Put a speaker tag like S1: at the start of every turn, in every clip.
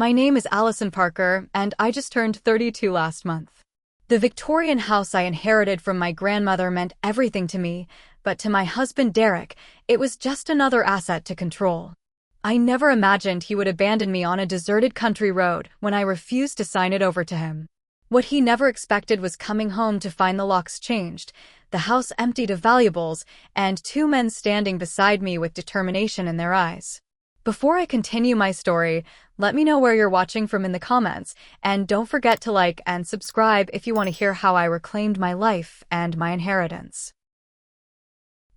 S1: My name is Allison Parker, and I just turned 32 last month. The Victorian house I inherited from my grandmother meant everything to me, but to my husband Derek, it was just another asset to control. I never imagined he would abandon me on a deserted country road when I refused to sign it over to him. What he never expected was coming home to find the locks changed, the house emptied of valuables, and two men standing beside me with determination in their eyes. Before I continue my story, let me know where you're watching from in the comments, and don't forget to like and subscribe if you want to hear how I reclaimed my life and my inheritance.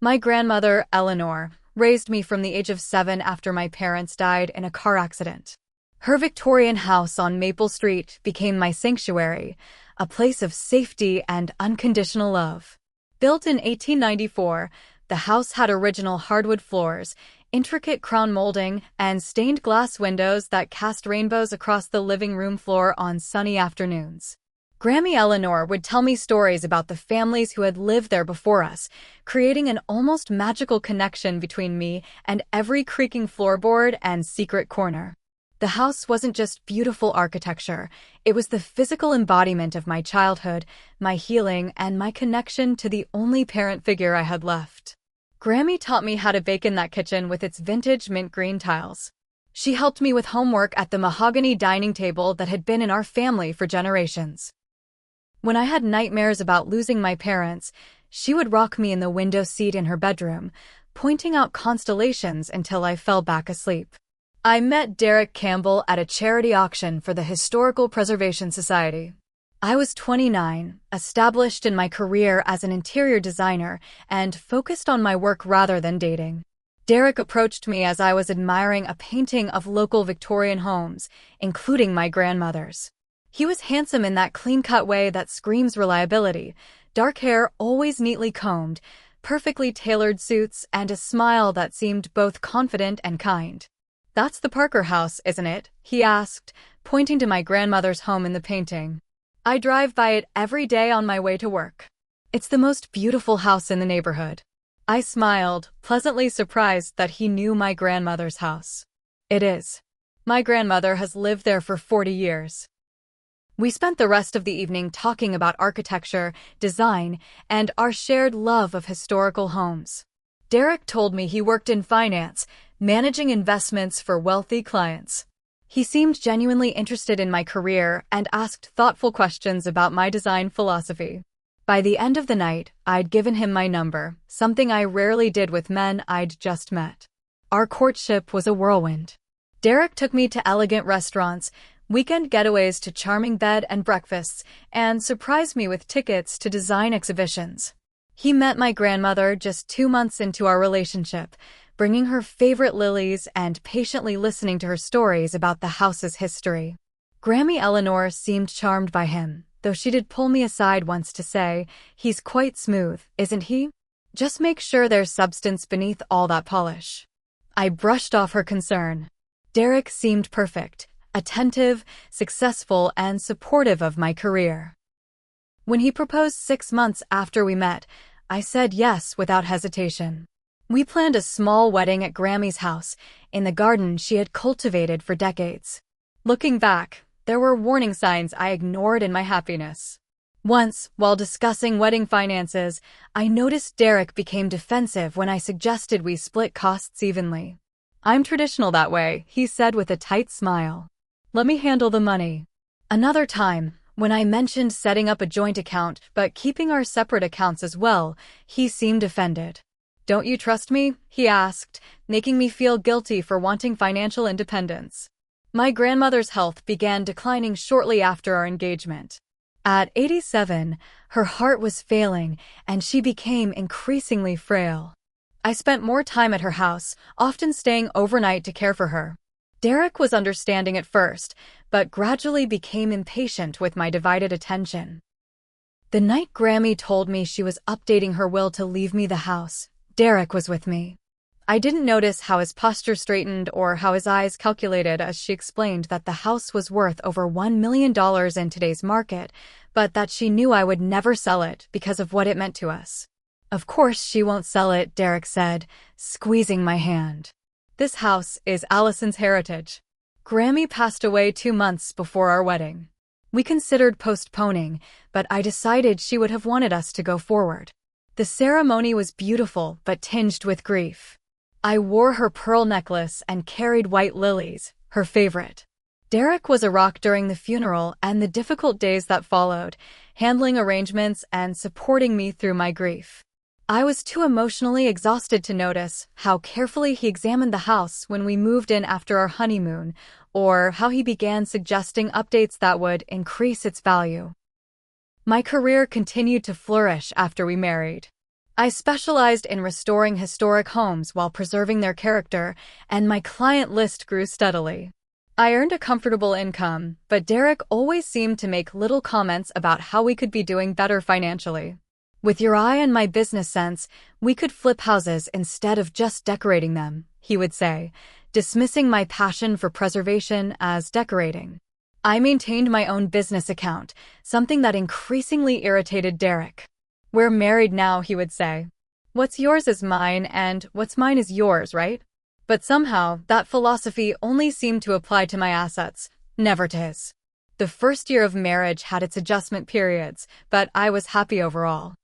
S1: My grandmother, Eleanor, raised me from the age of 7 after my parents died in a car accident. Her Victorian house on Maple Street became my sanctuary, a place of safety and unconditional love. Built in 1894, the house had original hardwood floors, intricate crown molding, and stained glass windows that cast rainbows across the living room floor on sunny afternoons. Grammy Eleanor would tell me stories about the families who had lived there before us, creating an almost magical connection between me and every creaking floorboard and secret corner. The house wasn't just beautiful architecture, it was the physical embodiment of my childhood, my healing, and my connection to the only parent figure I had left. Grammy taught me how to bake in that kitchen with its vintage mint green tiles. She helped me with homework at the mahogany dining table that had been in our family for generations. When I had nightmares about losing my parents, she would rock me in the window seat in her bedroom, pointing out constellations until I fell back asleep. I met Derek Campbell at a charity auction for the Historical Preservation Society. I was 29, established in my career as an interior designer, and focused on my work rather than dating. Derek approached me as I was admiring a painting of local Victorian homes, including my grandmother's. He was handsome in that clean-cut way that screams reliability, dark hair always neatly combed, perfectly tailored suits, and a smile that seemed both confident and kind. "That's the Parker house, isn't it?" he asked, pointing to my grandmother's home in the painting. "I drive by it every day on my way to work. It's the most beautiful house in the neighborhood." I smiled, pleasantly surprised that he knew my grandmother's house. "It is. My grandmother has lived there for 40 years. We spent the rest of the evening talking about architecture, design, and our shared love of historical homes. Derek told me he worked in finance, managing investments for wealthy clients. He seemed genuinely interested in my career and asked thoughtful questions about my design philosophy. By the end of the night, I'd given him my number, something I rarely did with men I'd just met. Our courtship was a whirlwind. Derek took me to elegant restaurants, weekend getaways to charming bed and breakfasts, and surprised me with tickets to design exhibitions. He met my grandmother just 2 months into our relationship, bringing her favorite lilies and patiently listening to her stories about the house's history. Grammy Eleanor seemed charmed by him, though she did pull me aside once to say, "He's quite smooth, isn't he? Just make sure there's substance beneath all that polish." I brushed off her concern. Derek seemed perfect, attentive, successful, and supportive of my career. When he proposed 6 months after we met, I said yes without hesitation. We planned a small wedding at Grammy's house, in the garden she had cultivated for decades. Looking back, there were warning signs I ignored in my happiness. Once, while discussing wedding finances, I noticed Derek became defensive when I suggested we split costs evenly. "I'm traditional that way," he said with a tight smile. "Let me handle the money." Another time, when I mentioned setting up a joint account but keeping our separate accounts as well, he seemed offended. "Don't you trust me?" he asked, making me feel guilty for wanting financial independence. My grandmother's health began declining shortly after our engagement. At 87, her heart was failing, and she became increasingly frail. I spent more time at her house, often staying overnight to care for her. Derek was understanding at first, but gradually became impatient with my divided attention. The night Grammy told me she was updating her will to leave me the house, Derek was with me. I didn't notice how his posture straightened or how his eyes calculated as she explained that the house was worth over $1 million in today's market, but that she knew I would never sell it because of what it meant to us. "Of course she won't sell it," Derek said, squeezing my hand. "This house is Allison's heritage. Grammy passed away 2 months before our wedding. We considered postponing, but I decided she would have wanted us to go forward. The ceremony was beautiful but tinged with grief. I wore her pearl necklace and carried white lilies, her favorite. Derek was a rock during the funeral and the difficult days that followed, handling arrangements and supporting me through my grief. I was too emotionally exhausted to notice how carefully he examined the house when we moved in after our honeymoon, or how he began suggesting updates that would increase its value. My career continued to flourish after we married. I specialized in restoring historic homes while preserving their character, and my client list grew steadily. I earned a comfortable income, but Derek always seemed to make little comments about how we could be doing better financially. With your eye and my business sense, we could flip houses instead of just decorating them, he would say, dismissing my passion for preservation as decorating. I maintained my own business account, something that increasingly irritated Derek. We're married now, he would say. What's yours is mine, and what's mine is yours, right? But somehow, that philosophy only seemed to apply to my assets, never to his. The first year of marriage had its adjustment periods, but I was happy overall.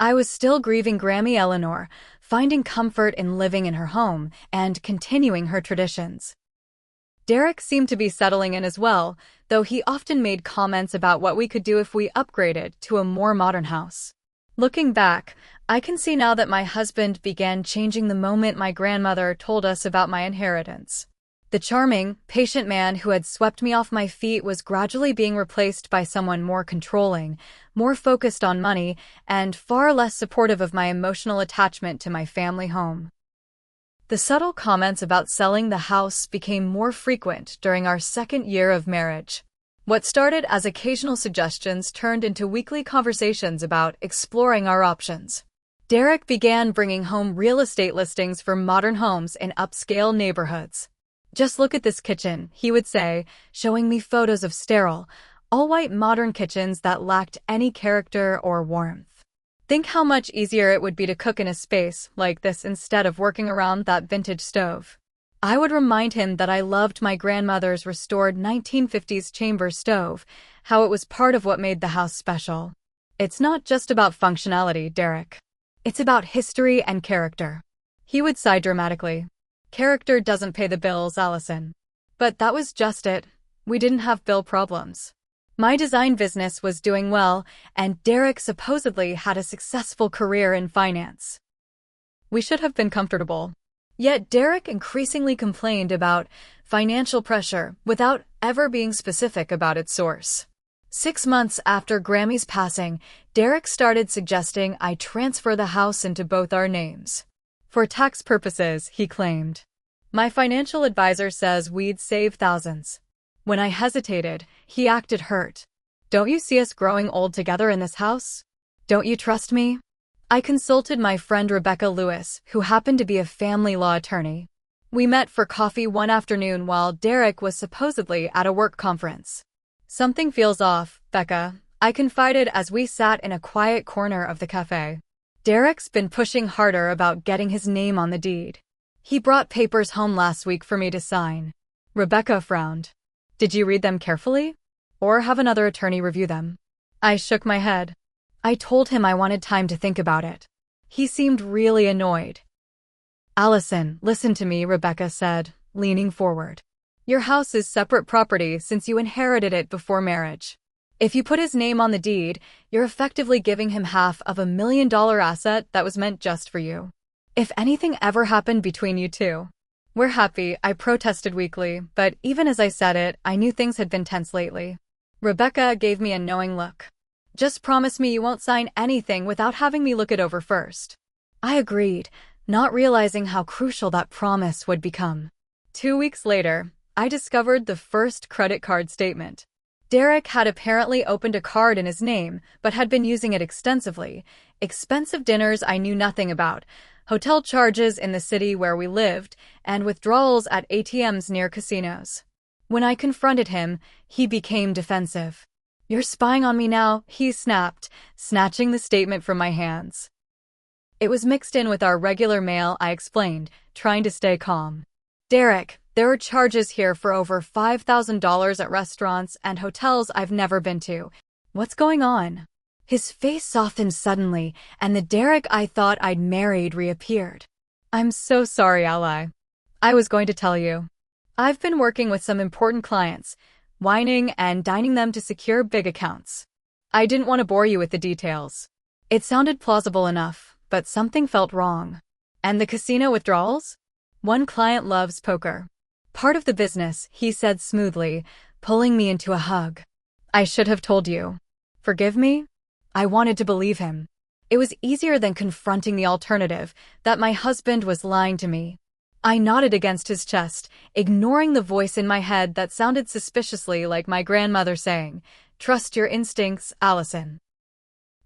S1: I was still grieving Grammy Eleanor, finding comfort in living in her home and continuing her traditions. Derek seemed to be settling in as well, though he often made comments about what we could do if we upgraded to a more modern house. Looking back, I can see now that my husband began changing the moment my grandmother told us about my inheritance. The charming, patient man who had swept me off my feet was gradually being replaced by someone more controlling, more focused on money, and far less supportive of my emotional attachment to my family home. The subtle comments about selling the house became more frequent during our second year of marriage. What started as occasional suggestions turned into weekly conversations about exploring our options. Derek began bringing home real estate listings for modern homes in upscale neighborhoods. Just look at this kitchen, he would say, showing me photos of sterile, all-white modern kitchens that lacked any character or warmth. Think how much easier it would be to cook in a space like this instead of working around that vintage stove. I would remind him that I loved my grandmother's restored 1950s chamber stove, how it was part of what made the house special. It's not just about functionality, Derek. It's about history and character. He would sigh dramatically. Character doesn't pay the bills, Allison. But that was just it. We didn't have bill problems. My design business was doing well, and Derek supposedly had a successful career in finance. We should have been comfortable. Yet Derek increasingly complained about financial pressure without ever being specific about its source. 6 months after Grammy's passing, Derek started suggesting I transfer the house into both our names. For tax purposes, he claimed. My financial advisor says we'd save thousands. When I hesitated, he acted hurt. Don't you see us growing old together in this house? Don't you trust me? I consulted my friend Rebecca Lewis, who happened to be a family law attorney. We met for coffee one afternoon while Derek was supposedly at a work conference. Something feels off, Becca, I confided as we sat in a quiet corner of the cafe. Derek's been pushing harder about getting his name on the deed. He brought papers home last week for me to sign. Rebecca frowned. Did you read them carefully? Or have another attorney review them? I shook my head. I told him I wanted time to think about it. He seemed really annoyed. Allison, listen to me, Rebecca said, leaning forward. Your house is separate property since you inherited it before marriage. If you put his name on the deed, you're effectively giving him half of $1 million asset that was meant just for you. If anything ever happened between you two. We're happy, I protested weakly, but even as I said it, I knew things had been tense lately. Rebecca gave me a knowing look. Just promise me you won't sign anything without having me look it over first. I agreed, not realizing how crucial that promise would become. 2 weeks later, I discovered the first credit card statement. Derek had apparently opened a card in his name, but had been using it extensively. Expensive dinners I knew nothing about, hotel charges in the city where we lived, and withdrawals at ATMs near casinos. When I confronted him, he became defensive. You're spying on me now, he snapped, snatching the statement from my hands. It was mixed in with our regular mail, I explained, trying to stay calm. Derek, There are charges here for over $5,000 at restaurants and hotels I've never been to. What's going on? His face softened suddenly, and the Derek I thought I'd married reappeared. I'm so sorry, Ally. I was going to tell you. I've been working with some important clients, whining and dining them to secure big accounts. I didn't want to bore you with the details. It sounded plausible enough, but something felt wrong. And the casino withdrawals? One client loves poker. Part of the business, he said smoothly, pulling me into a hug. I should have told you. Forgive me? I wanted to believe him. It was easier than confronting the alternative, that my husband was lying to me. I nodded against his chest, ignoring the voice in my head that sounded suspiciously like my grandmother saying, "Trust your instincts, Allison."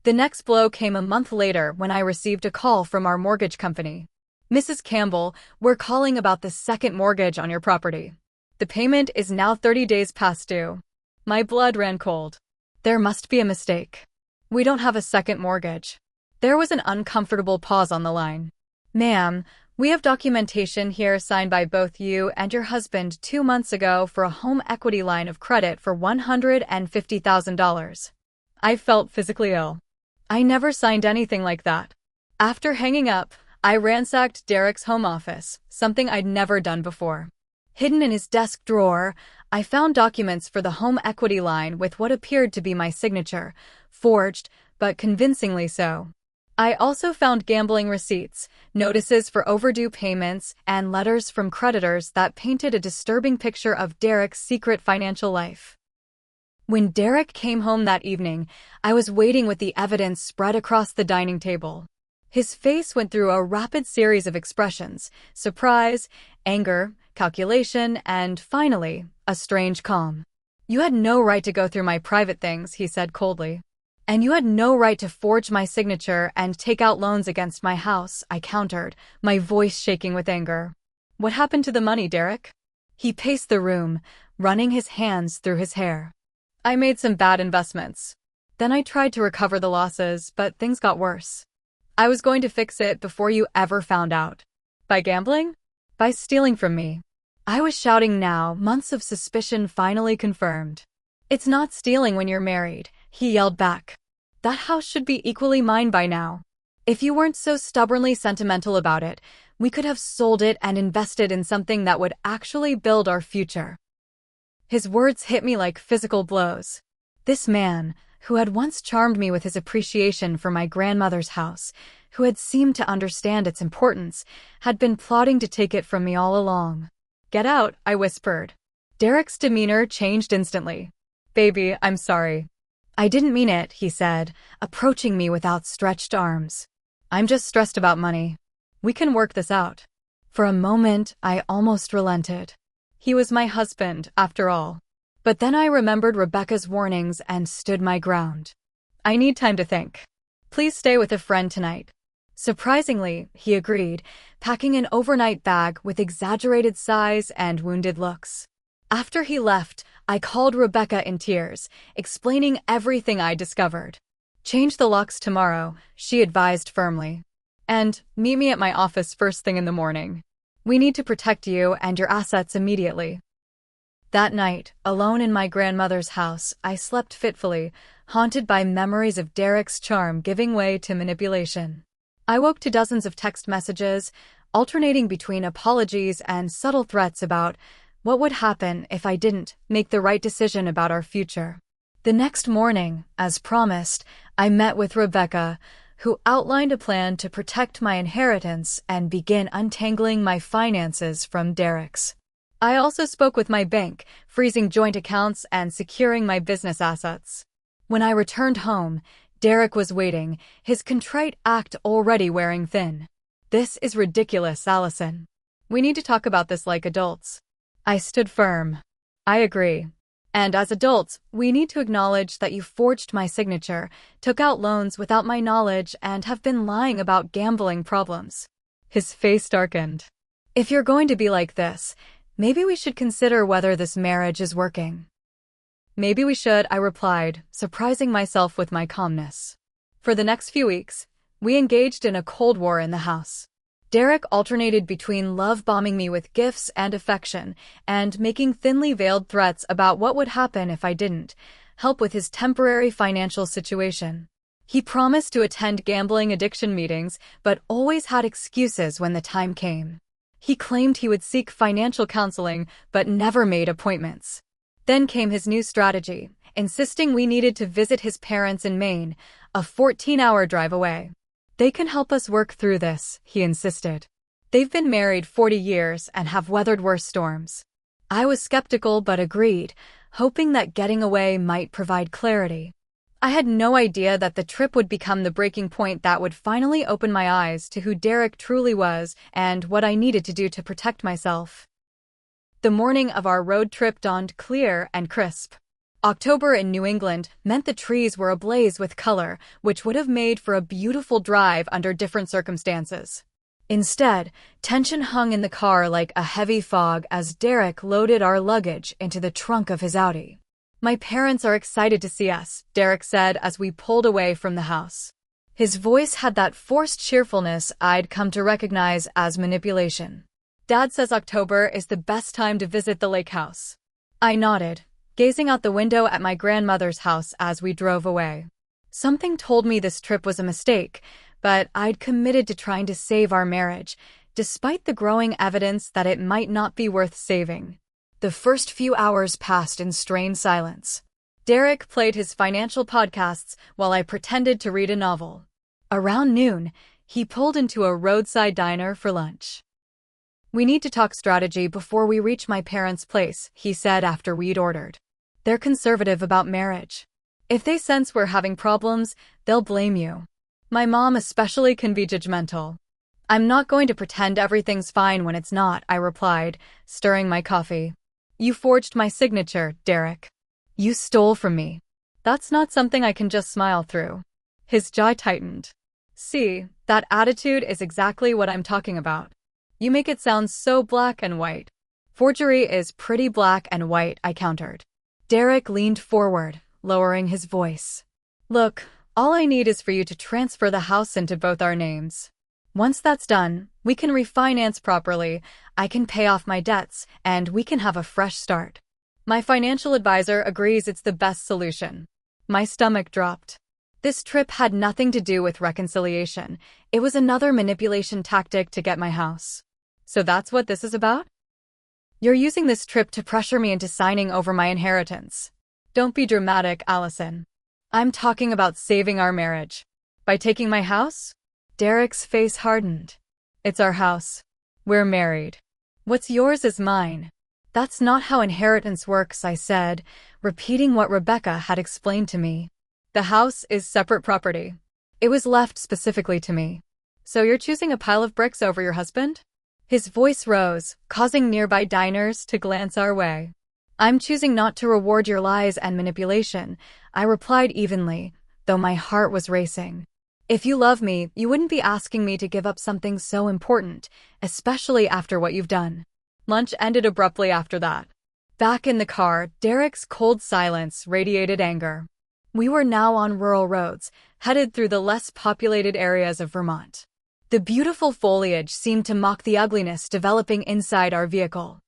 S1: The next blow came a month later when I received a call from our mortgage company. "Mrs. Campbell, we're calling about the second mortgage on your property. The payment is now 30 days past due." My blood ran cold. There must be a mistake. We don't have a second mortgage. There was an uncomfortable pause on the line. "Ma'am, we have documentation here signed by both you and your husband 2 months ago for a home equity line of credit for $150,000. I felt physically ill. I never signed anything like that. After hanging up, I ransacked Derek's home office, something I'd never done before. Hidden in his desk drawer, I found documents for the home equity line with what appeared to be my signature, forged, but convincingly so. I also found gambling receipts, notices for overdue payments, and letters from creditors that painted a disturbing picture of Derek's secret financial life. When Derek came home that evening, I was waiting with the evidence spread across the dining table. His face went through a rapid series of expressions: surprise, anger, calculation, and, finally, a strange calm. "You had no right to go through my private things," he said coldly. "And you had no right to forge my signature and take out loans against my house," I countered, my voice shaking with anger. "What happened to the money, Derek?" He paced the room, running his hands through his hair. "I made some bad investments. Then I tried to recover the losses, but things got worse. I was going to fix it before you ever found out." "By gambling?" "By stealing from me." I was shouting now, months of suspicion finally confirmed. "It's not stealing when you're married," he yelled back. "That house should be equally mine by now. If you weren't so stubbornly sentimental about it, we could have sold it and invested in something that would actually build our future." His words hit me like physical blows. This man, who had once charmed me with his appreciation for my grandmother's house, who had seemed to understand its importance, had been plotting to take it from me all along. "Get out," I whispered. Derek's demeanor changed instantly. "Baby, I'm sorry." "I didn't mean it," he said, approaching me with outstretched arms. "I'm just stressed about money. We can work this out." For a moment, I almost relented. He was my husband, after all. But then I remembered Rebecca's warnings and stood my ground. "I need time to think. Please stay with a friend tonight." Surprisingly, he agreed, packing an overnight bag with exaggerated sighs and wounded looks. After he left, I called Rebecca in tears, explaining everything I discovered. "Change the locks tomorrow," she advised firmly. "And meet me at my office first thing in the morning. We need to protect you and your assets immediately." That night, alone in my grandmother's house, I slept fitfully, haunted by memories of Derek's charm giving way to manipulation. I woke to dozens of text messages, alternating between apologies and subtle threats about what would happen if I didn't make the right decision about our future. The next morning, as promised, I met with Rebecca, who outlined a plan to protect my inheritance and begin untangling my finances from Derek's. I also spoke with my bank, freezing joint accounts and securing my business assets. When I returned home, Derek was waiting, his contrite act already wearing thin. "This is ridiculous, Allison. We need to talk about this like adults." I stood firm. "I agree. And as adults, we need to acknowledge that you forged my signature, took out loans without my knowledge, and have been lying about gambling problems." His face darkened. "If you're going to be like this, maybe we should consider whether this marriage is working." "Maybe we should," I replied, surprising myself with my calmness. For the next few weeks, we engaged in a cold war in the house. Derek alternated between love bombing me with gifts and affection, and making thinly veiled threats about what would happen if I didn't help with his temporary financial situation. He promised to attend gambling addiction meetings, but always had excuses when the time came. He claimed he would seek financial counseling, but never made appointments. Then came his new strategy, insisting we needed to visit his parents in Maine, a 14-hour drive away. They can help us work through this, he insisted. They've been married 40 years and have weathered worse storms. I was skeptical but agreed, hoping that getting away might provide clarity. I had no idea that the trip would become the breaking point that would finally open my eyes to who Derek truly was and what I needed to do to protect myself. The morning of our road trip dawned clear and crisp. October in New England meant the trees were ablaze with color, which would have made for a beautiful drive under different circumstances. Instead, tension hung in the car like a heavy fog as Derek loaded our luggage into the trunk of his Audi. "My parents are excited to see us," Derek said as we pulled away from the house. His voice had that forced cheerfulness I'd come to recognize as manipulation. "Dad says October is the best time to visit the lake house." I nodded, gazing out the window at my grandmother's house as we drove away. Something told me this trip was a mistake, but I'd committed to trying to save our marriage, despite the growing evidence that it might not be worth saving. The first few hours passed in strained silence. Derek played his financial podcasts while I pretended to read a novel. Around noon, he pulled into a roadside diner for lunch. "We need to talk strategy before we reach my parents' place," he said after we'd ordered. "They're conservative about marriage. If they sense we're having problems, they'll blame you. My mom especially can be judgmental." "I'm not going to pretend everything's fine when it's not," I replied, stirring my coffee. "You forged my signature, Derek. You stole from me. That's not something I can just smile through." His jaw tightened. "See, that attitude is exactly what I'm talking about. You make it sound so black and white." "Forgery is pretty black and white," I countered. Derek leaned forward, lowering his voice. "Look, all I need is for you to transfer the house into both our names. Once that's done, we can refinance properly, I can pay off my debts, and we can have a fresh start. My financial advisor agrees it's the best solution." My stomach dropped. This trip had nothing to do with reconciliation. It was another manipulation tactic to get my house. "So that's what this is about? You're using this trip to pressure me into signing over my inheritance." "Don't be dramatic, Allison. I'm talking about saving our marriage." "By taking my house?" Derek's face hardened. "It's our house. We're married. What's yours is mine." "That's not how inheritance works," I said, repeating what Rebecca had explained to me. "The house is separate property. It was left specifically to me." "So you're choosing a pile of bricks over your husband?" His voice rose, causing nearby diners to glance our way. "I'm choosing not to reward your lies and manipulation," I replied evenly, though my heart was racing. "If you love me, you wouldn't be asking me to give up something so important, especially after what you've done." Lunch ended abruptly after that. Back in the car, Derek's cold silence radiated anger. We were now on rural roads, headed through the less populated areas of Vermont. The beautiful foliage seemed to mock the ugliness developing inside our vehicle.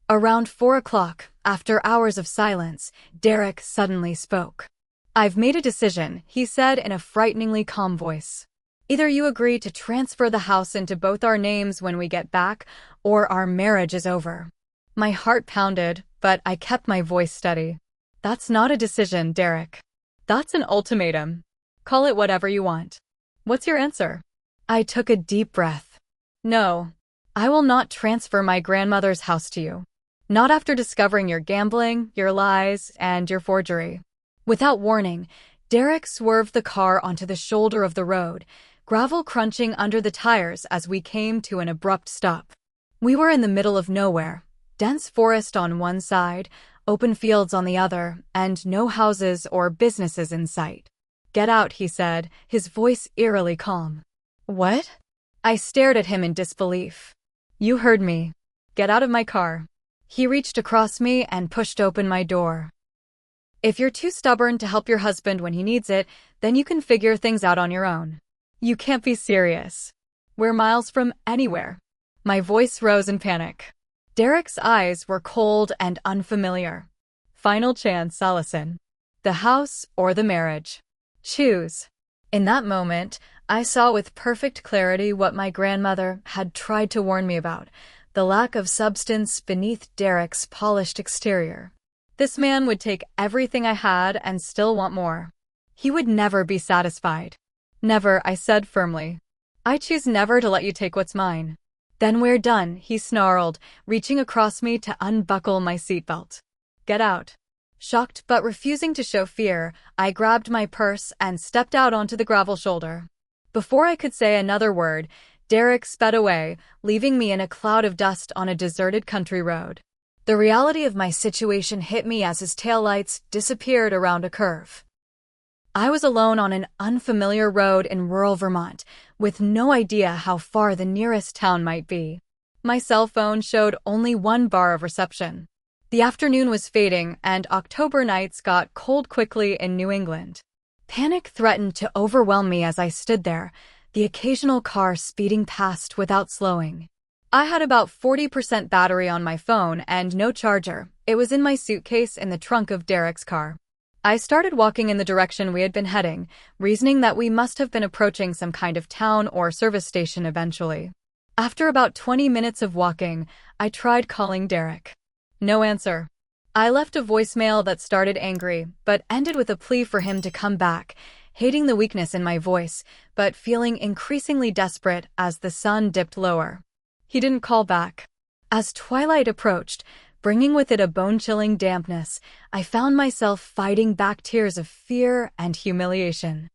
S1: Around 4 o'clock, after hours of silence, Derek suddenly spoke. "I've made a decision," he said in a frighteningly calm voice. "Either you agree to transfer the house into both our names when we get back, or our marriage is over." My heart pounded, but I kept my voice steady. "That's not a decision, Derek. That's an ultimatum. Call it whatever you want. What's your answer?" I took a deep breath. "No. I will not transfer my grandmother's house to you. Not after discovering your gambling, your lies, and your forgery." Without warning, Derek swerved the car onto the shoulder of the road, gravel crunching under the tires as we came to an abrupt stop. We were in the middle of nowhere, dense forest on one side, open fields on the other, and no houses or businesses in sight. "Get out," he said, his voice eerily calm. "What?" I stared at him in disbelief. "You heard me. Get out of my car." He reached across me and pushed open my door. "If you're too stubborn to help your husband when he needs it, then you can figure things out on your own. You can't be serious." We're miles from anywhere. My voice rose in panic. Derek's eyes were cold and unfamiliar. Final chance, Allison. The house or the marriage. Choose. In that moment, I saw with perfect clarity what my grandmother had tried to warn me about, the lack of substance beneath Derek's polished exterior. This man would take everything I had and still want more. He would never be satisfied. Never, I said firmly. I choose never to let you take what's mine. Then we're done, he snarled, reaching across me to unbuckle my seatbelt. Get out. Shocked but refusing to show fear, I grabbed my purse and stepped out onto the gravel shoulder. Before I could say another word, Derek sped away, leaving me in a cloud of dust on a deserted country road. The reality of my situation hit me as his taillights disappeared around a curve. I was alone on an unfamiliar road in rural Vermont, with no idea how far the nearest town might be. My cell phone showed only one bar of reception. The afternoon was fading, and October nights got cold quickly in New England. Panic threatened to overwhelm me as I stood there, the occasional car speeding past without slowing. I had about 40% battery on my phone and no charger. It was in my suitcase in the trunk of Derek's car. I started walking in the direction we had been heading, reasoning that we must have been approaching some kind of town or service station eventually. After about 20 minutes of walking, I tried calling Derek. No answer. I left a voicemail that started angry, but ended with a plea for him to come back, hating the weakness in my voice, but feeling increasingly desperate as the sun dipped lower. He didn't call back. As twilight approached, bringing with it a bone-chilling dampness, I found myself fighting back tears of fear and humiliation.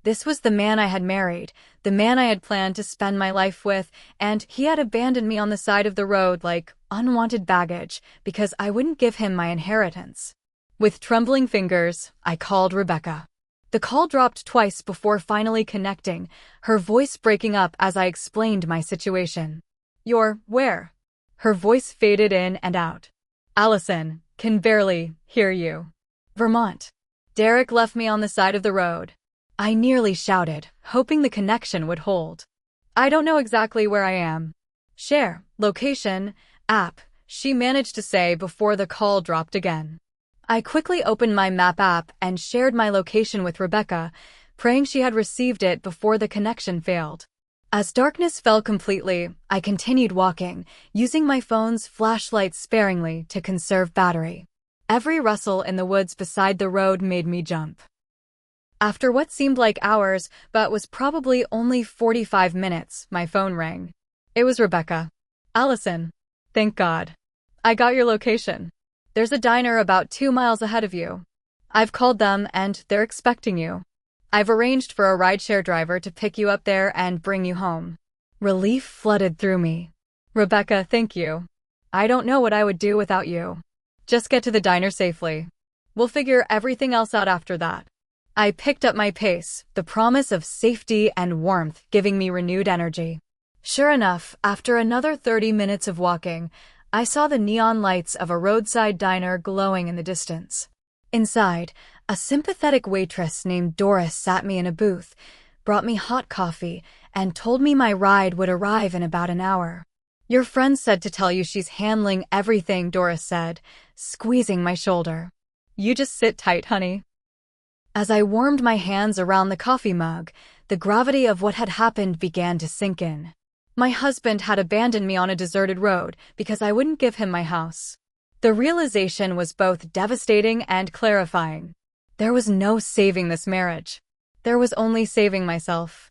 S1: This was the man I had married, the man I had planned to spend my life with, and he had abandoned me on the side of the road like unwanted baggage because I wouldn't give him my inheritance. With trembling fingers, I called Rebecca. The call dropped twice before finally connecting, her voice breaking up as I explained my situation. You're where? Her voice faded in and out. Allison, can barely hear you. Vermont. Derek left me on the side of the road. I nearly shouted, hoping the connection would hold. I don't know exactly where I am. Share, location, app, she managed to say before the call dropped again. I quickly opened my map app and shared my location with Rebecca, praying she had received it before the connection failed. As darkness fell completely, I continued walking, using my phone's flashlight sparingly to conserve battery. Every rustle in the woods beside the road made me jump. After what seemed like hours, but was probably only 45 minutes, my phone rang. It was Rebecca. Allison. Thank God. I got your location. There's a diner about 2 miles ahead of you. I've called them and they're expecting you. I've arranged for a rideshare driver to pick you up there and bring you home. Relief flooded through me. Rebecca, thank you. I don't know what I would do without you. Just get to the diner safely. We'll figure everything else out after that. I picked up my pace, the promise of safety and warmth giving me renewed energy. Sure enough, after another 30 minutes of walking, I saw the neon lights of a roadside diner glowing in the distance. Inside, a sympathetic waitress named Doris sat me in a booth, brought me hot coffee, and told me my ride would arrive in about an hour. Your friend said to tell you she's handling everything, Doris said, squeezing my shoulder. You just sit tight, honey. As I warmed my hands around the coffee mug, the gravity of what had happened began to sink in. My husband had abandoned me on a deserted road because I wouldn't give him my house. The realization was both devastating and clarifying. There was no saving this marriage. There was only saving myself.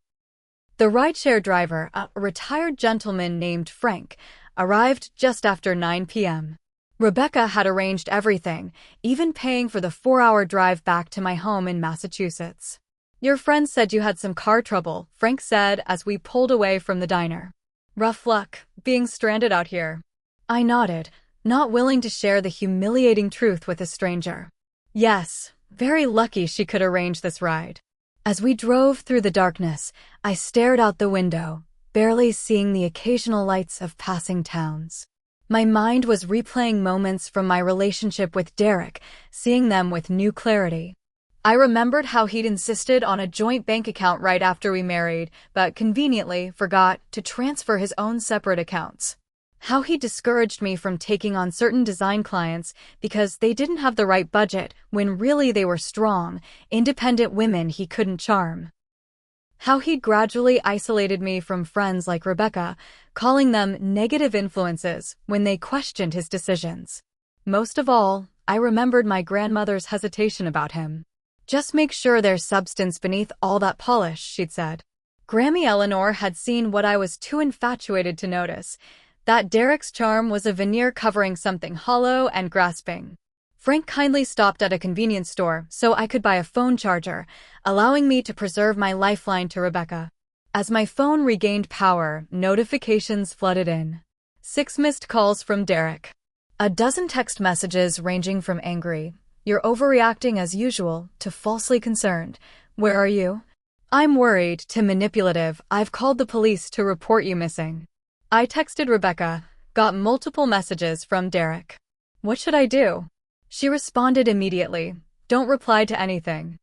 S1: The rideshare driver, a retired gentleman named Frank, arrived just after 9 p.m. Rebecca had arranged everything, even paying for the 4-hour drive back to my home in Massachusetts. Your friend said you had some car trouble, Frank said as we pulled away from the diner. Rough luck, being stranded out here. I nodded, not willing to share the humiliating truth with a stranger. Yes, very lucky she could arrange this ride. As we drove through the darkness, I stared out the window, barely seeing the occasional lights of passing towns. My mind was replaying moments from my relationship with Derek, seeing them with new clarity. I remembered how he'd insisted on a joint bank account right after we married, but conveniently forgot to transfer his own separate accounts. How he discouraged me from taking on certain design clients because they didn't have the right budget when really they were strong, independent women he couldn't charm. How he'd gradually isolated me from friends like Rebecca, calling them negative influences when they questioned his decisions. Most of all, I remembered my grandmother's hesitation about him. "Just make sure there's substance beneath all that polish," she'd said. Grammy Eleanor had seen what I was too infatuated to notice, that Derek's charm was a veneer covering something hollow and grasping. Frank kindly stopped at a convenience store so I could buy a phone charger, allowing me to preserve my lifeline to Rebecca. As my phone regained power, notifications flooded in. 6 missed calls from Derek. A dozen text messages ranging from angry, "You're overreacting as usual," to falsely concerned, "Where are you?" "I'm worried," to manipulative, "I've called the police to report you missing." I texted Rebecca, got multiple messages from Derek. "What should I do?" She responded immediately, "Don't reply to anything."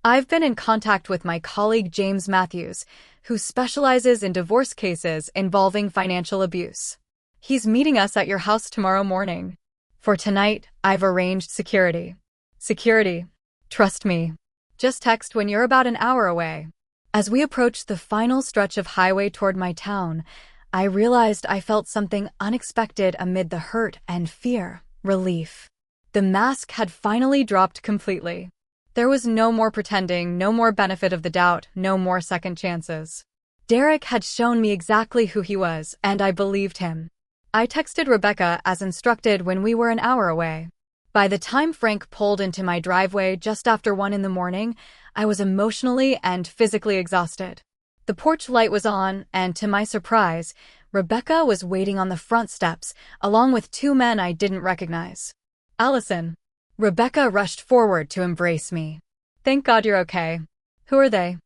S1: I've been in contact with my colleague James Matthews, who specializes in divorce cases involving financial abuse. He's meeting us at your house tomorrow morning. For tonight, I've arranged security. Security. Trust me. Just text when you're about an hour away. As we approached the final stretch of highway toward my town, I realized I felt something unexpected amid the hurt and fear. Relief. The mask had finally dropped completely. There was no more pretending, no more benefit of the doubt, no more second chances. Derek had shown me exactly who he was, and I believed him. I texted Rebecca as instructed when we were an hour away. By the time Frank pulled into my driveway just after 1 in the morning, I was emotionally and physically exhausted. The porch light was on, and to my surprise, Rebecca was waiting on the front steps, along with 2 men I didn't recognize. "Allison." Rebecca rushed forward to embrace me. "Thank God you're okay. Who are they?"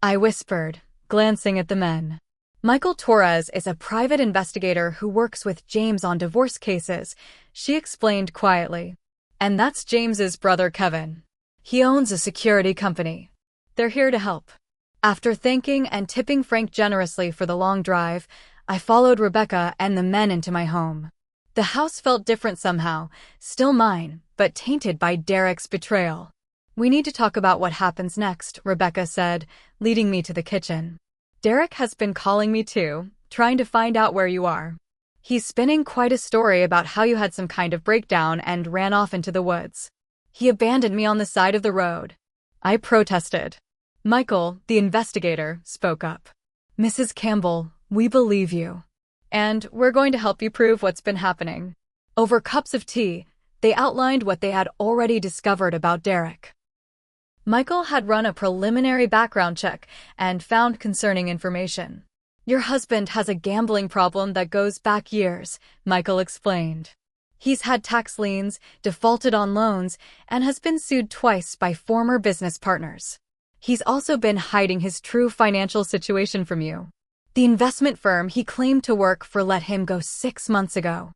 S1: I whispered, glancing at the men. "Michael Torres is a private investigator who works with James on divorce cases," she explained quietly. "And that's James's brother Kevin. He owns a security company. They're here to help." After thanking and tipping Frank generously for the long drive, I followed Rebecca and the men into my home. The house felt different somehow, still mine, but tainted by Derek's betrayal. "We need to talk about what happens next," Rebecca said, leading me to the kitchen. "Derek has been calling me too, trying to find out where you are. He's spinning quite a story about how you had some kind of breakdown and ran off into the woods. He abandoned me on the side of the road." I protested. Michael, the investigator, spoke up. "Mrs. Campbell, we believe you. And we're going to help you prove what's been happening." Over cups of tea, they outlined what they had already discovered about Derek. Michael had run a preliminary background check and found concerning information. "Your husband has a gambling problem that goes back years," Michael explained. "He's had tax liens, defaulted on loans, and has been sued twice by former business partners. He's also been hiding his true financial situation from you. The investment firm he claimed to work for let him go 6 months ago."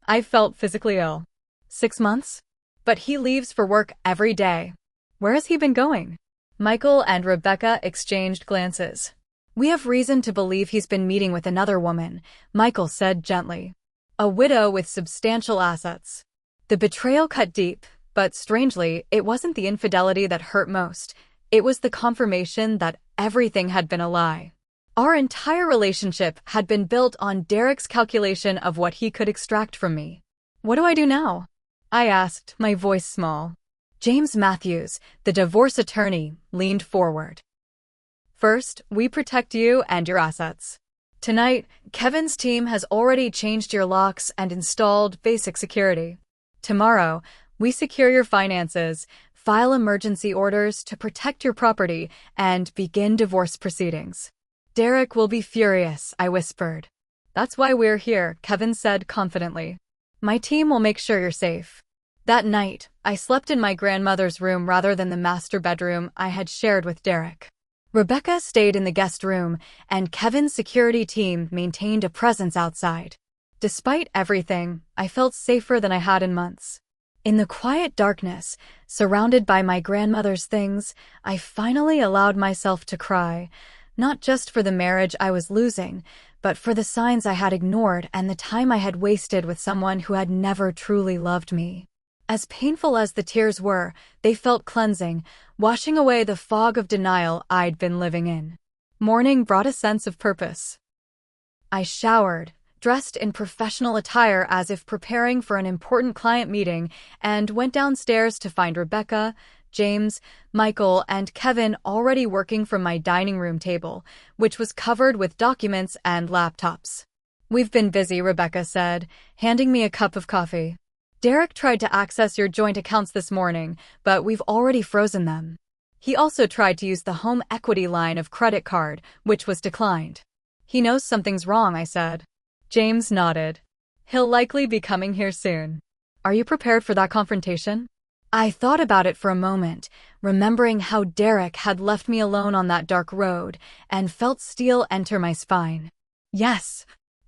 S1: I felt physically ill. 6 months? But he leaves for work every day. Where has he been going? Michael and Rebecca exchanged glances. "We have reason to believe he's been meeting with another woman," Michael said gently. "A widow with substantial assets." The betrayal cut deep, but strangely, it wasn't the infidelity that hurt most. It was the confirmation that everything had been a lie. Our entire relationship had been built on Derek's calculation of what he could extract from me. "What do I do now?" I asked, my voice small. James Matthews, the divorce attorney, leaned forward. "First, we protect you and your assets. Tonight, Kevin's team has already changed your locks and installed basic security. Tomorrow, we secure your finances, file emergency orders to protect your property, and begin divorce proceedings." "Derek will be furious," I whispered. "That's why we're here," Kevin said confidently. "My team will make sure you're safe." That night, I slept in my grandmother's room rather than the master bedroom I had shared with Derek. Rebecca stayed in the guest room, and Kevin's security team maintained a presence outside. Despite everything, I felt safer than I had in months. In the quiet darkness, surrounded by my grandmother's things, I finally allowed myself to cry, not just for the marriage I was losing, but for the signs I had ignored and the time I had wasted with someone who had never truly loved me. As painful as the tears were, they felt cleansing, washing away the fog of denial I'd been living in. Morning brought a sense of purpose. I showered, dressed in professional attire as if preparing for an important client meeting, and went downstairs to find Rebecca, James, Michael, and Kevin already working from my dining room table, which was covered with documents and laptops. "We've been busy," Rebecca said, handing me a cup of coffee. "Derek tried to access your joint accounts this morning, but we've already frozen them. He also tried to use the home equity line of credit card, which was declined." "He knows something's wrong," I said. James nodded. "He'll likely be coming here soon." "Are you prepared for that confrontation?" I thought about it for a moment, remembering how Derek had left me alone on that dark road, and felt steel enter my spine. Yes,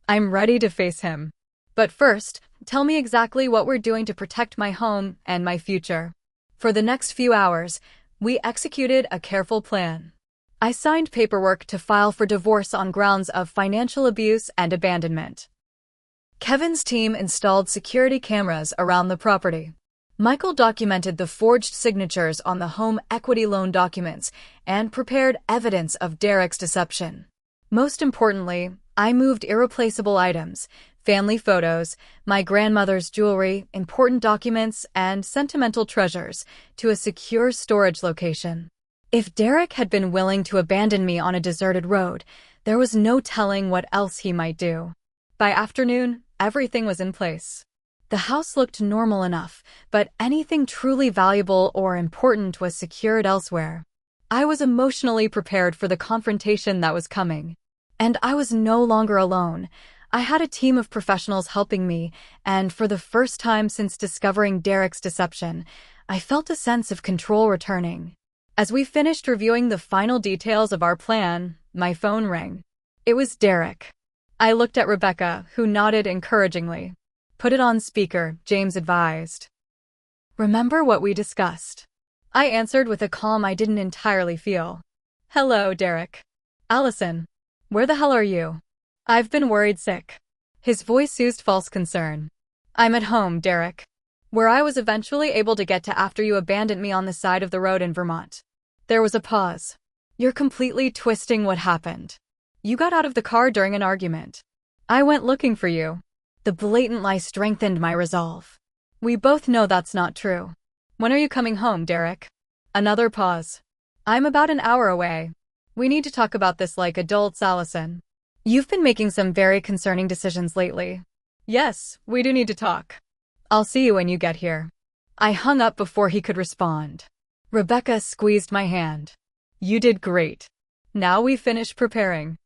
S1: I'm ready to face him. But first, tell me exactly what we're doing to protect my home and my future. For the next few hours, we executed a careful plan. I signed paperwork to file for divorce on grounds of financial abuse and abandonment. Kevin's team installed security cameras around the property. Michael documented the forged signatures on the home equity loan documents and prepared evidence of Derek's deception. Most importantly, I moved irreplaceable items, family photos, my grandmother's jewelry, important documents, and sentimental treasures to a secure storage location. If Derek had been willing to abandon me on a deserted road, there was no telling what else he might do. By afternoon, everything was in place. The house looked normal enough, but anything truly valuable or important was secured elsewhere. I was emotionally prepared for the confrontation that was coming. And I was no longer alone. I had a team of professionals helping me, and for the first time since discovering Derek's deception, I felt a sense of control returning. As we finished reviewing the final details of our plan, my phone rang. It was Derek. I looked at Rebecca, who nodded encouragingly. "Put it on speaker," James advised. "Remember what we discussed?" I answered with a calm I didn't entirely feel. "Hello, Derek. Allison. Where the hell are you?" "I've been worried sick." His voice oozed false concern. "I'm at home, Derek. Where I was eventually able to get to after you abandoned me on the side of the road in Vermont." There was a pause. "You're completely twisting what happened. You got out of the car during an argument. I went looking for you." The blatant lie strengthened my resolve. "We both know that's not true. When are you coming home, Derek?" Another pause. "I'm about an hour away. We need to talk about this like adults, Allison. You've been making some very concerning decisions lately." "Yes, we do need to talk. I'll see you when you get here." I hung up before he could respond. Rebecca squeezed my hand. "You did great. Now we finish preparing."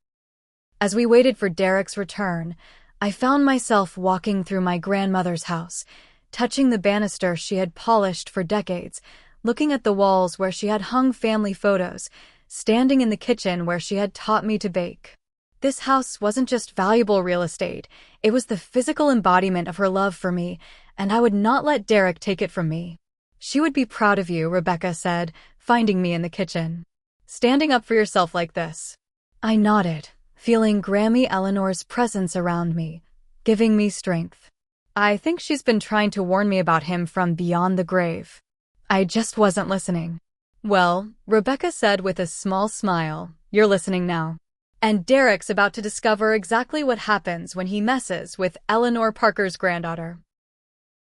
S1: As we waited for Derek's return, I found myself walking through my grandmother's house, touching the banister she had polished for decades, looking at the walls where she had hung family photos, standing in the kitchen where she had taught me to bake. This house wasn't just valuable real estate, it was the physical embodiment of her love for me, and I would not let Derek take it from me. "She would be proud of you," Rebecca said, finding me in the kitchen. "Standing up for yourself like this." I nodded, feeling Grammy Eleanor's presence around me, giving me strength. "I think she's been trying to warn me about him from beyond the grave. I just wasn't listening." "Well," Rebecca said with a small smile, "you're listening now. And Derek's about to discover exactly what happens when he messes with Eleanor Parker's granddaughter."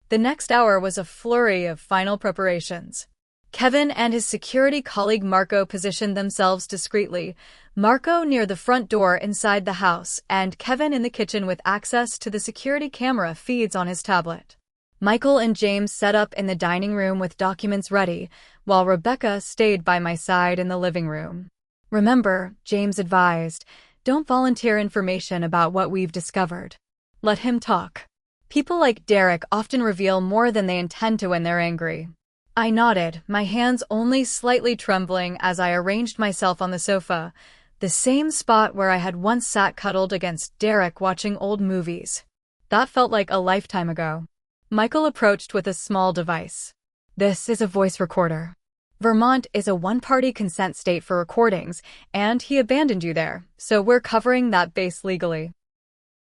S1: The next hour was a flurry of final preparations. Kevin and his security colleague Marco positioned themselves discreetly, Marco near the front door inside the house and Kevin in the kitchen with access to the security camera feeds on his tablet. Michael and James set up in the dining room with documents ready, while Rebecca stayed by my side in the living room. "Remember," James advised, "don't volunteer information about what we've discovered. Let him talk. People like Derek often reveal more than they intend to when they're angry." I nodded, my hands only slightly trembling as I arranged myself on the sofa, the same spot where I had once sat cuddled against Derek watching old movies. That felt like a lifetime ago. Michael approached with a small device. This is a voice recorder. Vermont is a one-party consent state for recordings, and he abandoned you there, so we're covering that base legally.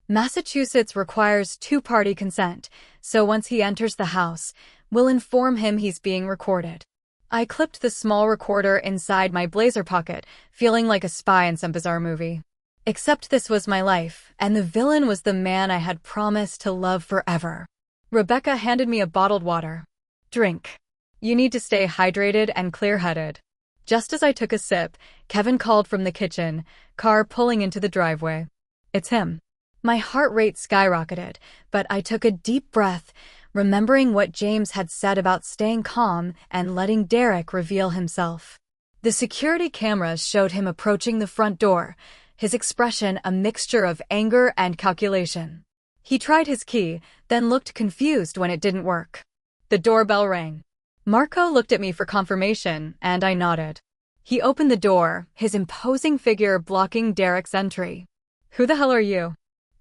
S1: Massachusetts requires two-party consent, so once he enters the house, we'll inform him he's being recorded. I clipped the small recorder inside my blazer pocket, feeling like a spy in some bizarre movie. Except this was my life, and the villain was the man I had promised to love forever. Rebecca handed me a bottled water. Drink. You need to stay hydrated and clear-headed. Just as I took a sip, Kevin called from the kitchen, car pulling into the driveway. It's him. My heart rate skyrocketed, but I took a deep breath, remembering what James had said about staying calm and letting Derek reveal himself. The security cameras showed him approaching the front door, his expression a mixture of anger and calculation. He tried his key, then looked confused when it didn't work. The doorbell rang. Marco looked at me for confirmation, and I nodded. He opened the door, his imposing figure blocking Derek's entry. Who the hell are you?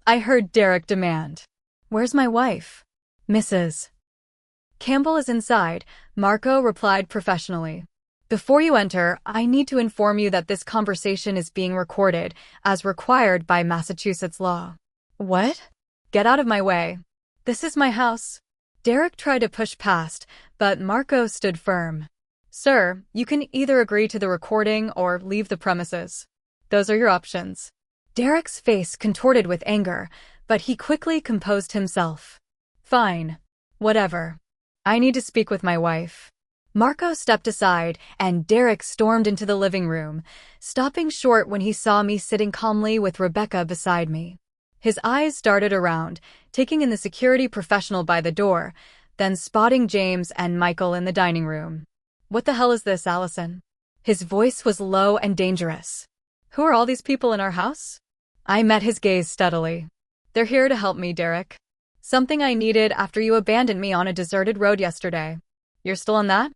S1: I heard Derek demand. Where's my wife? Mrs. Campbell is inside, Marco replied professionally. Before you enter, I need to inform you that this conversation is being recorded, as required by Massachusetts law. What? Get out of my way. This is my house. Derek tried to push past, but Marco stood firm. Sir, you can either agree to the recording or leave the premises. Those are your options. Derek's face contorted with anger, but he quickly composed himself. Fine. Whatever. I need to speak with my wife. Marco stepped aside, and Derek stormed into the living room, stopping short when he saw me sitting calmly with Rebecca beside me. His eyes darted around, taking in the security professional by the door, then spotting James and Michael in the dining room. What the hell is this, Allison? His voice was low and dangerous. Who are all these people in our house? I met his gaze steadily. They're here to help me, Derek. Something I needed after you abandoned me on a deserted road yesterday. You're still on that?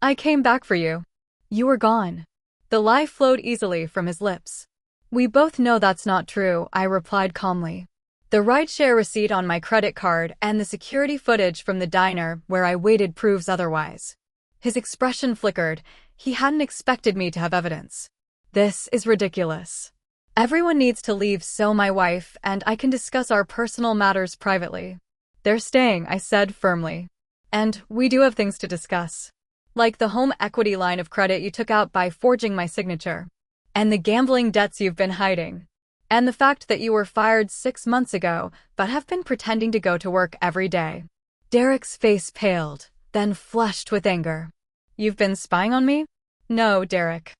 S1: I came back for you. You were gone. The lie flowed easily from his lips. We both know that's not true, I replied calmly. The rideshare receipt on my credit card and the security footage from the diner where I waited proves otherwise. His expression flickered. He hadn't expected me to have evidence. This is ridiculous. Everyone needs to leave so my wife and I can discuss our personal matters privately. They're staying, I said firmly. And we do have things to discuss. Like the home equity line of credit you took out by forging my signature. And the gambling debts you've been hiding. And the fact that you were fired 6 months ago, but have been pretending to go to work every day. Derek's face paled, then flushed with anger. You've been spying on me? No, Derek.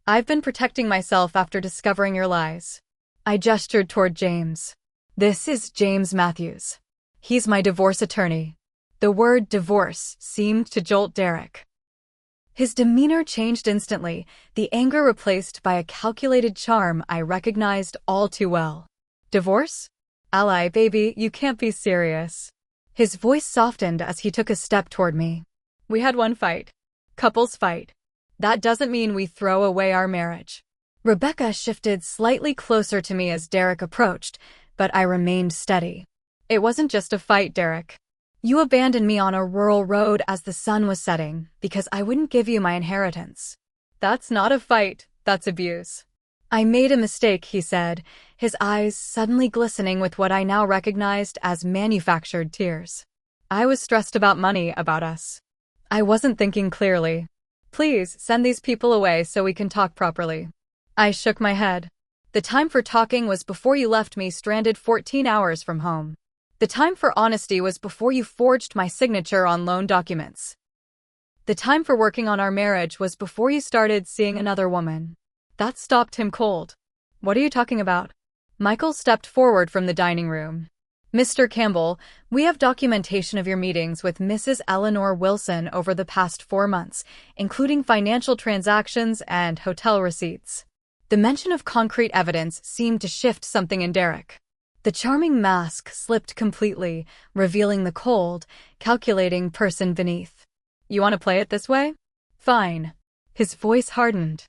S1: I've been protecting myself after discovering your lies. I gestured toward James. This is James Matthews. He's my divorce attorney. The word divorce seemed to jolt Derek. His demeanor changed instantly, the anger replaced by a calculated charm I recognized all too well. Divorce? Ally, baby, you can't be serious. His voice softened as he took a step toward me. We had one fight. Couples fight. That doesn't mean we throw away our marriage. Rebecca shifted slightly closer to me as Derek approached, but I remained steady. It wasn't just a fight, Derek. You abandoned me on a rural road as the sun was setting because I wouldn't give you my inheritance. That's not a fight, that's abuse. I made a mistake, he said, his eyes suddenly glistening with what I now recognized as manufactured tears. I was stressed about money, about us. I wasn't thinking clearly. Please send these people away so we can talk properly. I shook my head. The time for talking was before you left me stranded 14 hours from home. The time for honesty was before you forged my signature on loan documents. The time for working on our marriage was before you started seeing another woman. That stopped him cold. What are you talking about? Michael stepped forward from the dining room. Mr. Campbell, we have documentation of your meetings with Mrs. Eleanor Wilson over the past 4 months, including financial transactions and hotel receipts. The mention of concrete evidence seemed to shift something in Derek. The charming mask slipped completely, revealing the cold, calculating person beneath. You want to play it this way? Fine. His voice hardened.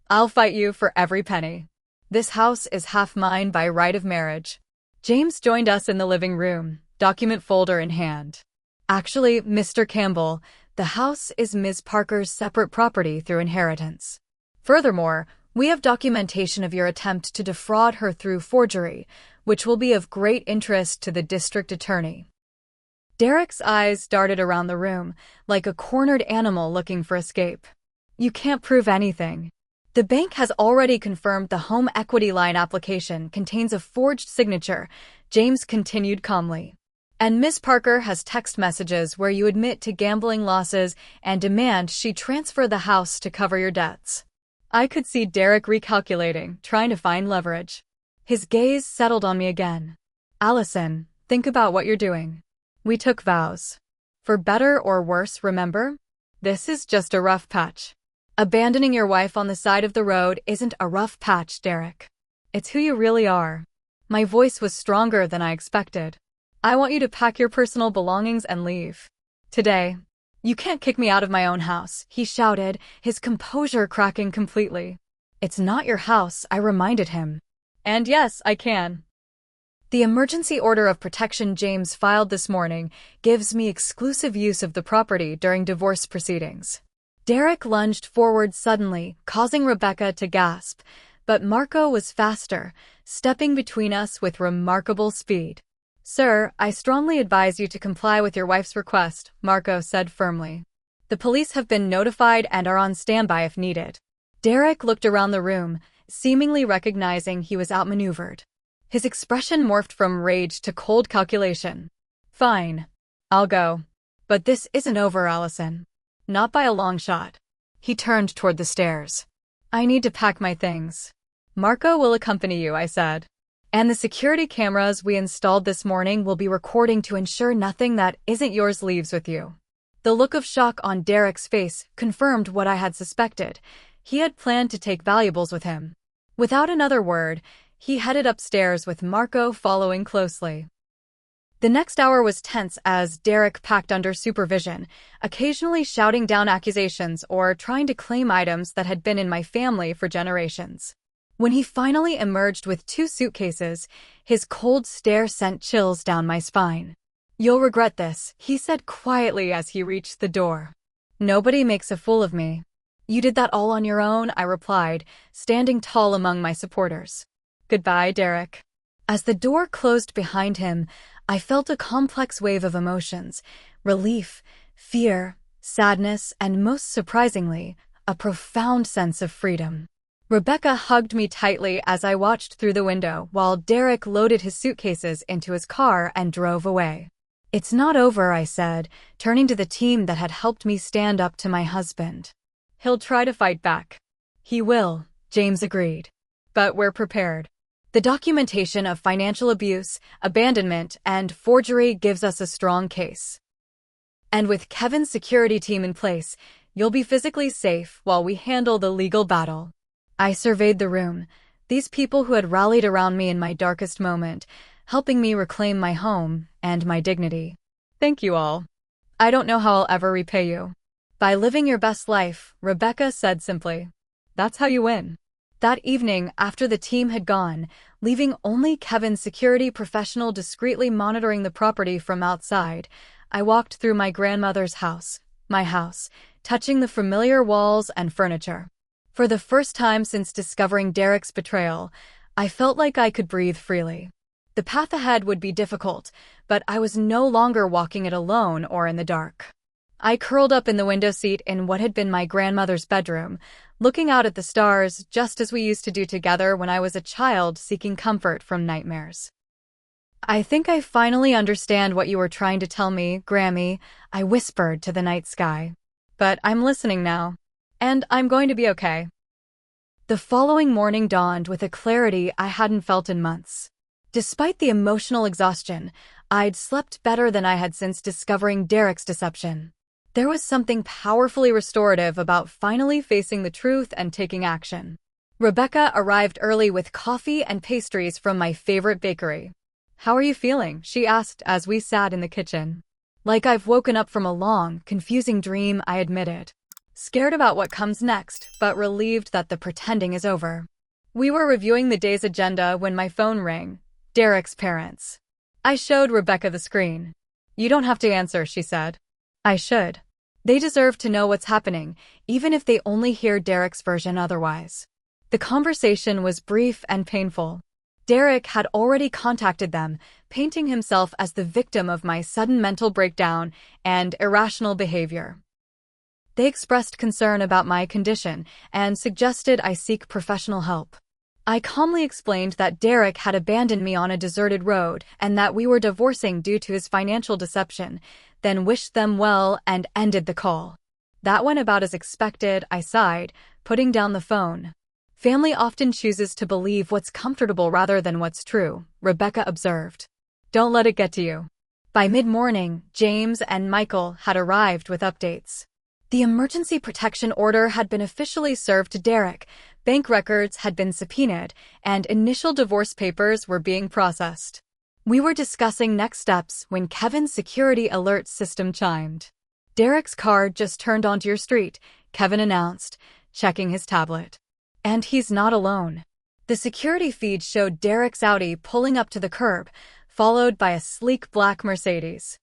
S1: I'll fight you for every penny. This house is half mine by right of marriage. James joined us in the living room, document folder in hand. Actually, Mr. Campbell, the house is Ms. Parker's separate property through inheritance. Furthermore, we have documentation of your attempt to defraud her through forgery, which will be of great interest to the district attorney. Derek's eyes darted around the room, like a cornered animal looking for escape. You can't prove anything. The bank has already confirmed the home equity line application contains a forged signature, James continued calmly. And Miss Parker has text messages where you admit to gambling losses and demand she transfer the house to cover your debts. I could see Derek recalculating, trying to find leverage. His gaze settled on me again. Allison, think about what you're doing. We took vows. For better or worse, remember? This is just a rough patch. Abandoning your wife on the side of the road isn't a rough patch, Derek. It's who you really are. My voice was stronger than I expected. I want you to pack your personal belongings and leave. Today. You can't kick me out of my own house, he shouted, his composure cracking completely. It's not your house, I reminded him. And yes, I can. The emergency order of protection James filed this morning gives me exclusive use of the property during divorce proceedings. Derek lunged forward suddenly, causing Rebecca to gasp, but Marco was faster, stepping between us with remarkable speed. Sir, I strongly advise you to comply with your wife's request, Marco said firmly. The police have been notified and are on standby if needed. Derek looked around the room, seemingly recognizing he was outmaneuvered. His expression morphed from rage to cold calculation. Fine. I'll go. But this isn't over, Allison. Not by a long shot. He turned toward the stairs. I need to pack my things. Marco will accompany you, I said. And the security cameras we installed this morning will be recording to ensure nothing that isn't yours leaves with you. The look of shock on Derek's face confirmed what I had suspected. He had planned to take valuables with him. Without another word, he headed upstairs with Marco following closely. The next hour was tense as Derek packed under supervision, occasionally shouting down accusations or trying to claim items that had been in my family for generations. When he finally emerged with 2 suitcases, his cold stare sent chills down my spine. You'll regret this, he said quietly as he reached the door. Nobody makes a fool of me. You did that all on your own, I replied, standing tall among my supporters. Goodbye, Derek. As the door closed behind him, I felt a complex wave of emotions, relief, fear, sadness, and most surprisingly, a profound sense of freedom. Rebecca hugged me tightly as I watched through the window while Derek loaded his suitcases into his car and drove away. It's not over, I said, turning to the team that had helped me stand up to my husband. He'll try to fight back. He will, James agreed. But we're prepared. The documentation of financial abuse, abandonment, and forgery gives us a strong case. And with Kevin's security team in place, you'll be physically safe while we handle the legal battle. I surveyed the room, these people who had rallied around me in my darkest moment, helping me reclaim my home and my dignity. Thank you all. I don't know how I'll ever repay you. By living your best life, Rebecca said simply. That's how you win. That evening, after the team had gone, leaving only Kevin's security professional discreetly monitoring the property from outside, I walked through my grandmother's house, my house, touching the familiar walls and furniture. For the first time since discovering Derek's betrayal, I felt like I could breathe freely. The path ahead would be difficult, but I was no longer walking it alone or in the dark. I curled up in the window seat in what had been my grandmother's bedroom, looking out at the stars just as we used to do together when I was a child seeking comfort from nightmares. I think I finally understand what you were trying to tell me, Grammy, I whispered to the night sky. But I'm listening now. And I'm going to be okay. The following morning dawned with a clarity I hadn't felt in months. Despite the emotional exhaustion, I'd slept better than I had since discovering Derek's deception. There was something powerfully restorative about finally facing the truth and taking action. Rebecca arrived early with coffee and pastries from my favorite bakery. How are you feeling? She asked as we sat in the kitchen. Like I've woken up from a long, confusing dream, I admitted. Scared about what comes next, but relieved that the pretending is over. We were reviewing the day's agenda when my phone rang. Derek's parents. I showed Rebecca the screen. You don't have to answer, she said. I should. They deserve to know what's happening, even if they only hear Derek's version otherwise. The conversation was brief and painful. Derek had already contacted them, painting himself as the victim of my sudden mental breakdown and irrational behavior. They expressed concern about my condition and suggested I seek professional help. I calmly explained that Derek had abandoned me on a deserted road and that we were divorcing due to his financial deception, then wished them well and ended the call. That went about as expected, I sighed, putting down the phone. Family often chooses to believe what's comfortable rather than what's true, Rebecca observed. Don't let it get to you. By mid-morning, James and Michael had arrived with updates. The emergency protection order had been officially served to Derek, bank records had been subpoenaed, and initial divorce papers were being processed. We were discussing next steps when Kevin's security alert system chimed. Derek's car just turned onto your street, Kevin announced, checking his tablet. And he's not alone. The security feed showed Derek's Audi pulling up to the curb, followed by a sleek black Mercedes.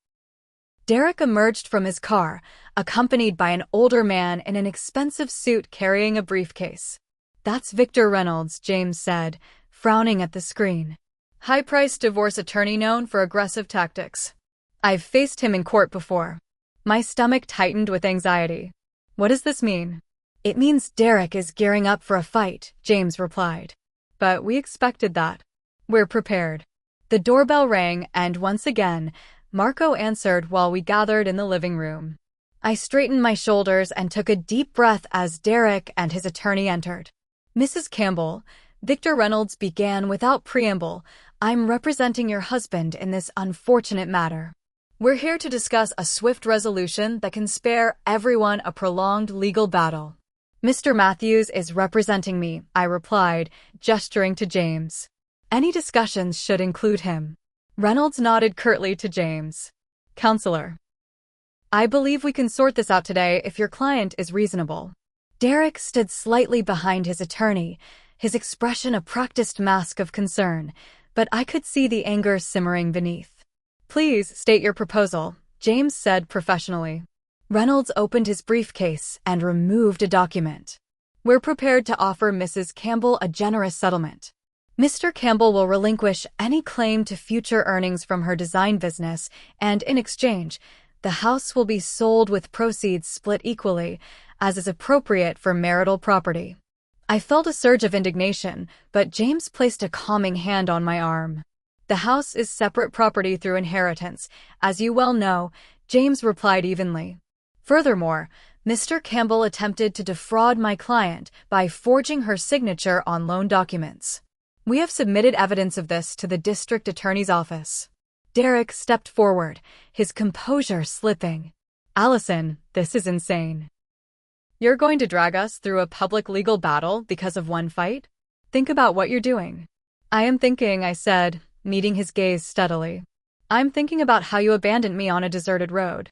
S1: Derek emerged from his car, accompanied by an older man in an expensive suit carrying a briefcase. That's Victor Reynolds, James said, frowning at the screen. High-priced divorce attorney known for aggressive tactics. I've faced him in court before. My stomach tightened with anxiety. What does this mean? It means Derek is gearing up for a fight, James replied. But we expected that. We're prepared. The doorbell rang and once again, Marco answered while we gathered in the living room. I straightened my shoulders and took a deep breath as Derek and his attorney entered. Mrs. Campbell, Victor Reynolds began without preamble, I'm representing your husband in this unfortunate matter. We're here to discuss a swift resolution that can spare everyone a prolonged legal battle. Mr. Matthews is representing me, I replied, gesturing to James. Any discussions should include him. Reynolds nodded curtly to James. Counselor. I believe we can sort this out today if your client is reasonable. Derek stood slightly behind his attorney, his expression a practiced mask of concern, but I could see the anger simmering beneath. Please state your proposal, James said professionally. Reynolds opened his briefcase and removed a document. We're prepared to offer Mrs. Campbell a generous settlement. Mr. Campbell will relinquish any claim to future earnings from her design business, and in exchange, the house will be sold with proceeds split equally, as is appropriate for marital property. I felt a surge of indignation, but James placed a calming hand on my arm. The house is separate property through inheritance, as you well know, James replied evenly. Furthermore, Mr. Campbell attempted to defraud my client by forging her signature on loan documents. We have submitted evidence of this to the district attorney's office. Derek stepped forward, his composure slipping. Allison, this is insane. You're going to drag us through a public legal battle because of one fight? Think about what you're doing. I am thinking, I said, meeting his gaze steadily. I'm thinking about how you abandoned me on a deserted road.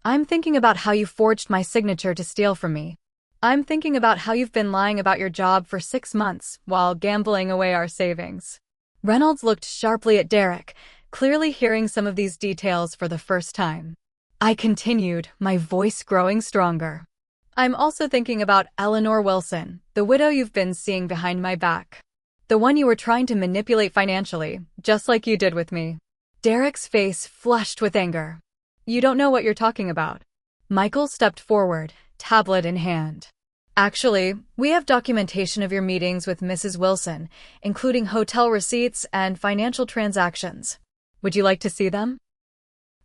S1: I'm thinking about how you forged my signature to steal from me. I'm thinking about how you've been lying about your job for 6 months while gambling away our savings. Reynolds looked sharply at Derek, clearly hearing some of these details for the first time. I continued, my voice growing stronger. I'm also thinking about Eleanor Wilson, the widow you've been seeing behind my back. The one you were trying to manipulate financially, just like you did with me. Derek's face flushed with anger. You don't know what you're talking about. Michael stepped forward, tablet in hand. Actually, we have documentation of your meetings with Mrs. Wilson, including hotel receipts and financial transactions. Would you like to see them?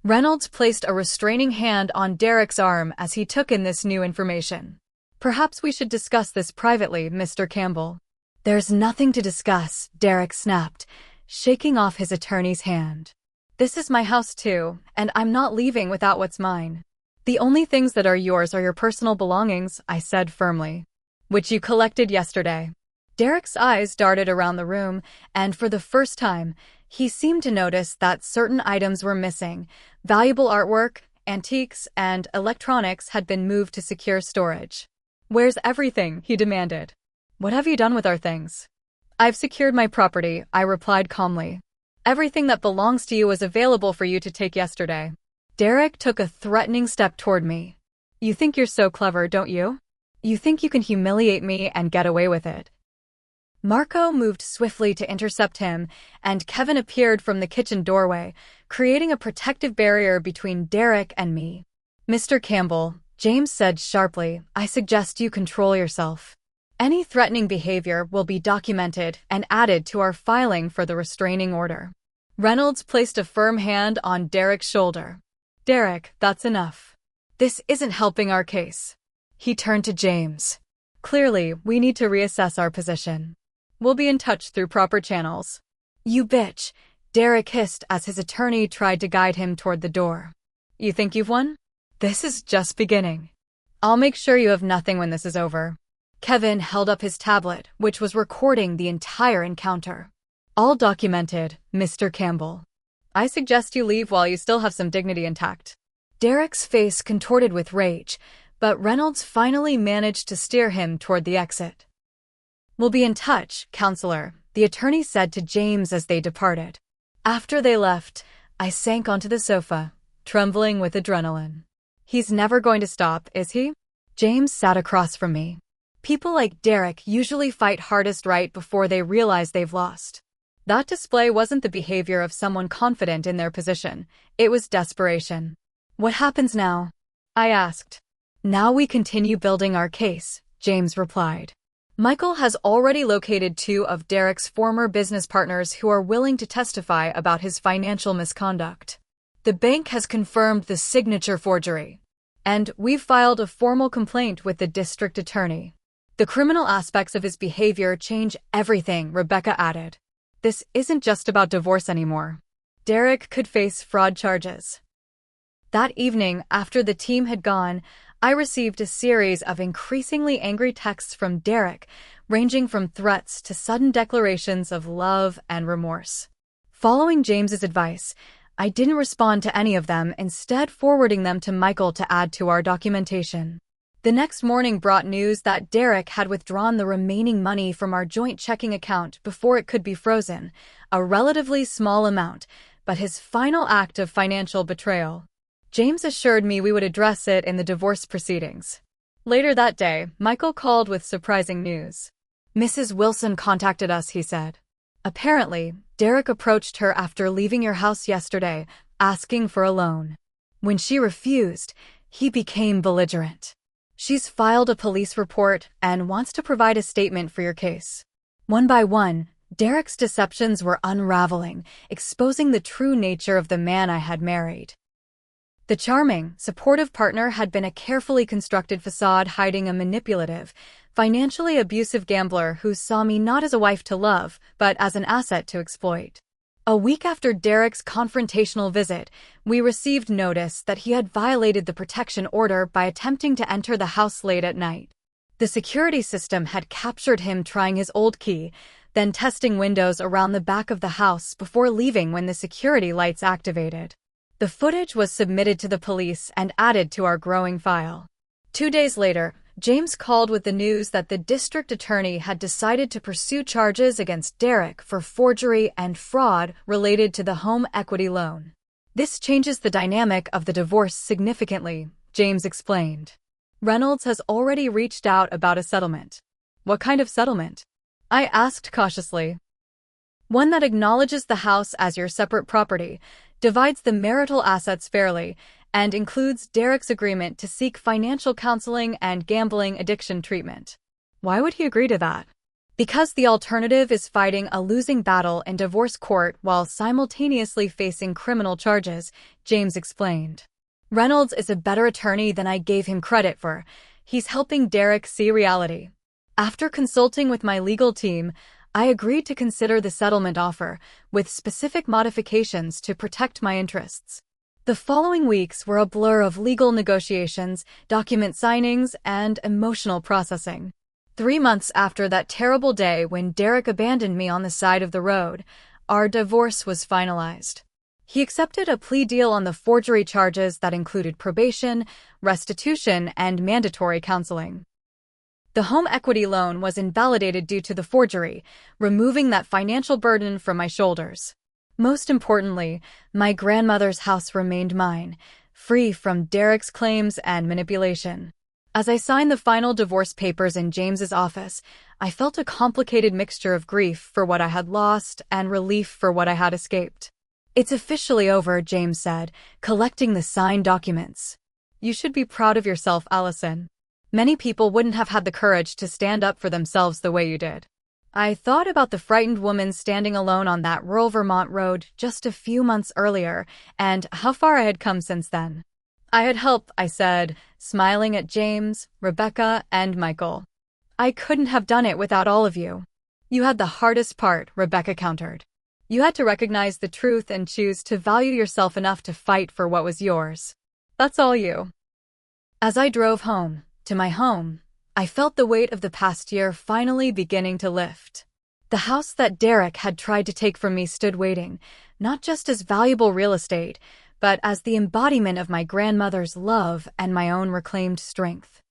S1: Reynolds placed a restraining hand on Derek's arm as he took in this new information. Perhaps we should discuss this privately, Mr. Campbell. There's nothing to discuss, Derek snapped, shaking off his attorney's hand. This is my house too, and I'm not leaving without what's mine. The only things that are yours are your personal belongings, I said firmly. Which you collected yesterday. Derek's eyes darted around the room, and for the first time, he seemed to notice that certain items were missing. Valuable artwork, antiques, and electronics had been moved to secure storage. Where's everything? He demanded. What have you done with our things? I've secured my property, I replied calmly. Everything that belongs to you was available for you to take yesterday. Derek took a threatening step toward me. You think you're so clever, don't you? You think you can humiliate me and get away with it. Marco moved swiftly to intercept him, and Kevin appeared from the kitchen doorway, creating a protective barrier between Derek and me. Mr. Campbell, James said sharply, I suggest you control yourself. Any threatening behavior will be documented and added to our filing for the restraining order. Reynolds placed a firm hand on Derek's shoulder. Derek, that's enough. This isn't helping our case. He turned to James. Clearly, we need to reassess our position. We'll be in touch through proper channels. You bitch, Derek hissed as his attorney tried to guide him toward the door. You think you've won? This is just beginning. I'll make sure you have nothing when this is over. Kevin held up his tablet, which was recording the entire encounter. All documented, Mr. Campbell. I suggest you leave while you still have some dignity intact. Derek's face contorted with rage, but Reynolds finally managed to steer him toward the exit. We'll be in touch, counselor, the attorney said to James as they departed. After they left, I sank onto the sofa, trembling with adrenaline. He's never going to stop, is he? James sat across from me. People like Derek usually fight hardest right before they realize they've lost. That display wasn't the behavior of someone confident in their position. It was desperation. What happens now? I asked. Now we continue building our case, James replied. Michael has already located 2 of Derek's former business partners who are willing to testify about his financial misconduct. The bank has confirmed the signature forgery. And we've filed a formal complaint with the district attorney. The criminal aspects of his behavior change everything, Rebecca added. This isn't just about divorce anymore. Derek could face fraud charges. That evening, after the team had gone, I received a series of increasingly angry texts from Derek, ranging from threats to sudden declarations of love and remorse. Following James's advice, I didn't respond to any of them, instead forwarding them to Michael to add to our documentation. The next morning brought news that Derek had withdrawn the remaining money from our joint checking account before it could be frozen, a relatively small amount, but his final act of financial betrayal. James assured me we would address it in the divorce proceedings. Later that day, Michael called with surprising news. Mrs. Wilson contacted us, he said. Apparently, Derek approached her after leaving your house yesterday, asking for a loan. When she refused, he became belligerent. She's filed a police report and wants to provide a statement for your case. One by one, Derek's deceptions were unraveling, exposing the true nature of the man I had married. The charming, supportive partner had been a carefully constructed facade hiding a manipulative, financially abusive gambler who saw me not as a wife to love, but as an asset to exploit. A week after Derek's confrontational visit, we received notice that he had violated the protection order by attempting to enter the house late at night. The security system had captured him trying his old key, then testing windows around the back of the house before leaving when the security lights activated. The footage was submitted to the police and added to our growing file. 2 days later, James called with the news that the district attorney had decided to pursue charges against Derek for forgery and fraud related to the home equity loan. This changes the dynamic of the divorce significantly, James explained. Reynolds has already reached out about a settlement. What kind of settlement? I asked cautiously. One that acknowledges the house as your separate property, divides the marital assets fairly, and includes Derek's agreement to seek financial counseling and gambling addiction treatment. Why would he agree to that? Because the alternative is fighting a losing battle in divorce court while simultaneously facing criminal charges, James explained. Reynolds is a better attorney than I gave him credit for. He's helping Derek see reality. After consulting with my legal team, I agreed to consider the settlement offer, with specific modifications to protect my interests. The following weeks were a blur of legal negotiations, document signings, and emotional processing. 3 months after that terrible day when Derek abandoned me on the side of the road, our divorce was finalized. He accepted a plea deal on the forgery charges that included probation, restitution, and mandatory counseling. The home equity loan was invalidated due to the forgery, removing that financial burden from my shoulders. Most importantly, my grandmother's house remained mine, free from Derek's claims and manipulation. As I signed the final divorce papers in James's office, I felt a complicated mixture of grief for what I had lost and relief for what I had escaped. "It's officially over," James said, collecting the signed documents. "You should be proud of yourself, Allison. Many people wouldn't have had the courage to stand up for themselves the way you did." I thought about the frightened woman standing alone on that rural Vermont road just a few months earlier, and how far I had come since then. "I had help," I said, smiling at James, Rebecca, and Michael. "I couldn't have done it without all of you." "You had the hardest part," Rebecca countered. "You had to recognize the truth and choose to value yourself enough to fight for what was yours. That's all you." As I drove home, to my home, I felt the weight of the past year finally beginning to lift. The house that Derek had tried to take from me stood waiting, not just as valuable real estate, but as the embodiment of my grandmother's love and my own reclaimed strength.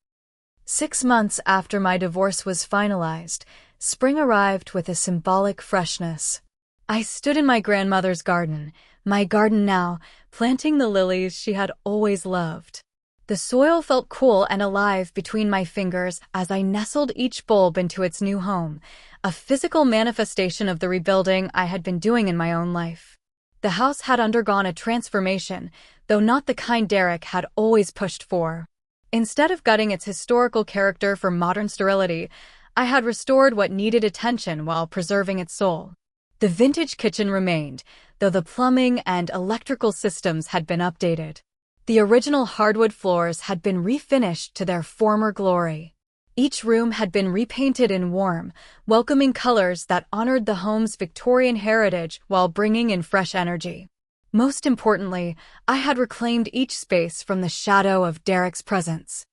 S1: 6 months after my divorce was finalized, spring arrived with a symbolic freshness. I stood in my grandmother's garden, my garden now, planting the lilies she had always loved. The soil felt cool and alive between my fingers as I nestled each bulb into its new home, a physical manifestation of the rebuilding I had been doing in my own life. The house had undergone a transformation, though not the kind Derek had always pushed for. Instead of gutting its historical character for modern sterility, I had restored what needed attention while preserving its soul. The vintage kitchen remained, though the plumbing and electrical systems had been updated. The original hardwood floors had been refinished to their former glory. Each room had been repainted in warm, welcoming colors that honored the home's Victorian heritage while bringing in fresh energy. Most importantly, I had reclaimed each space from the shadow of Derek's presence.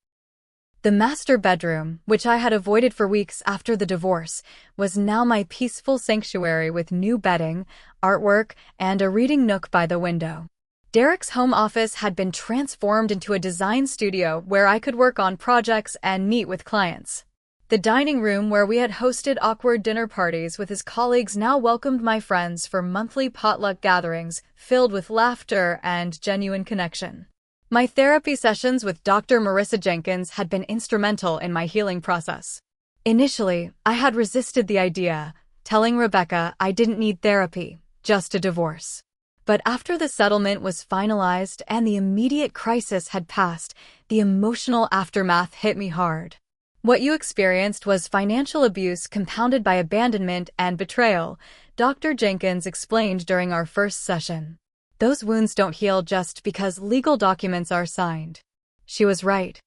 S1: The master bedroom, which I had avoided for weeks after the divorce, was now my peaceful sanctuary with new bedding, artwork, and a reading nook by the window. Derek's home office had been transformed into a design studio where I could work on projects and meet with clients. The dining room where we had hosted awkward dinner parties with his colleagues now welcomed my friends for monthly potluck gatherings filled with laughter and genuine connection. My therapy sessions with Dr. Marissa Jenkins had been instrumental in my healing process. Initially, I had resisted the idea, telling Rebecca I didn't need therapy, just a divorce. But after the settlement was finalized and the immediate crisis had passed, the emotional aftermath hit me hard. "What you experienced was financial abuse compounded by abandonment and betrayal," Dr. Jenkins explained during our first session. "Those wounds don't heal just because legal documents are signed." She was right.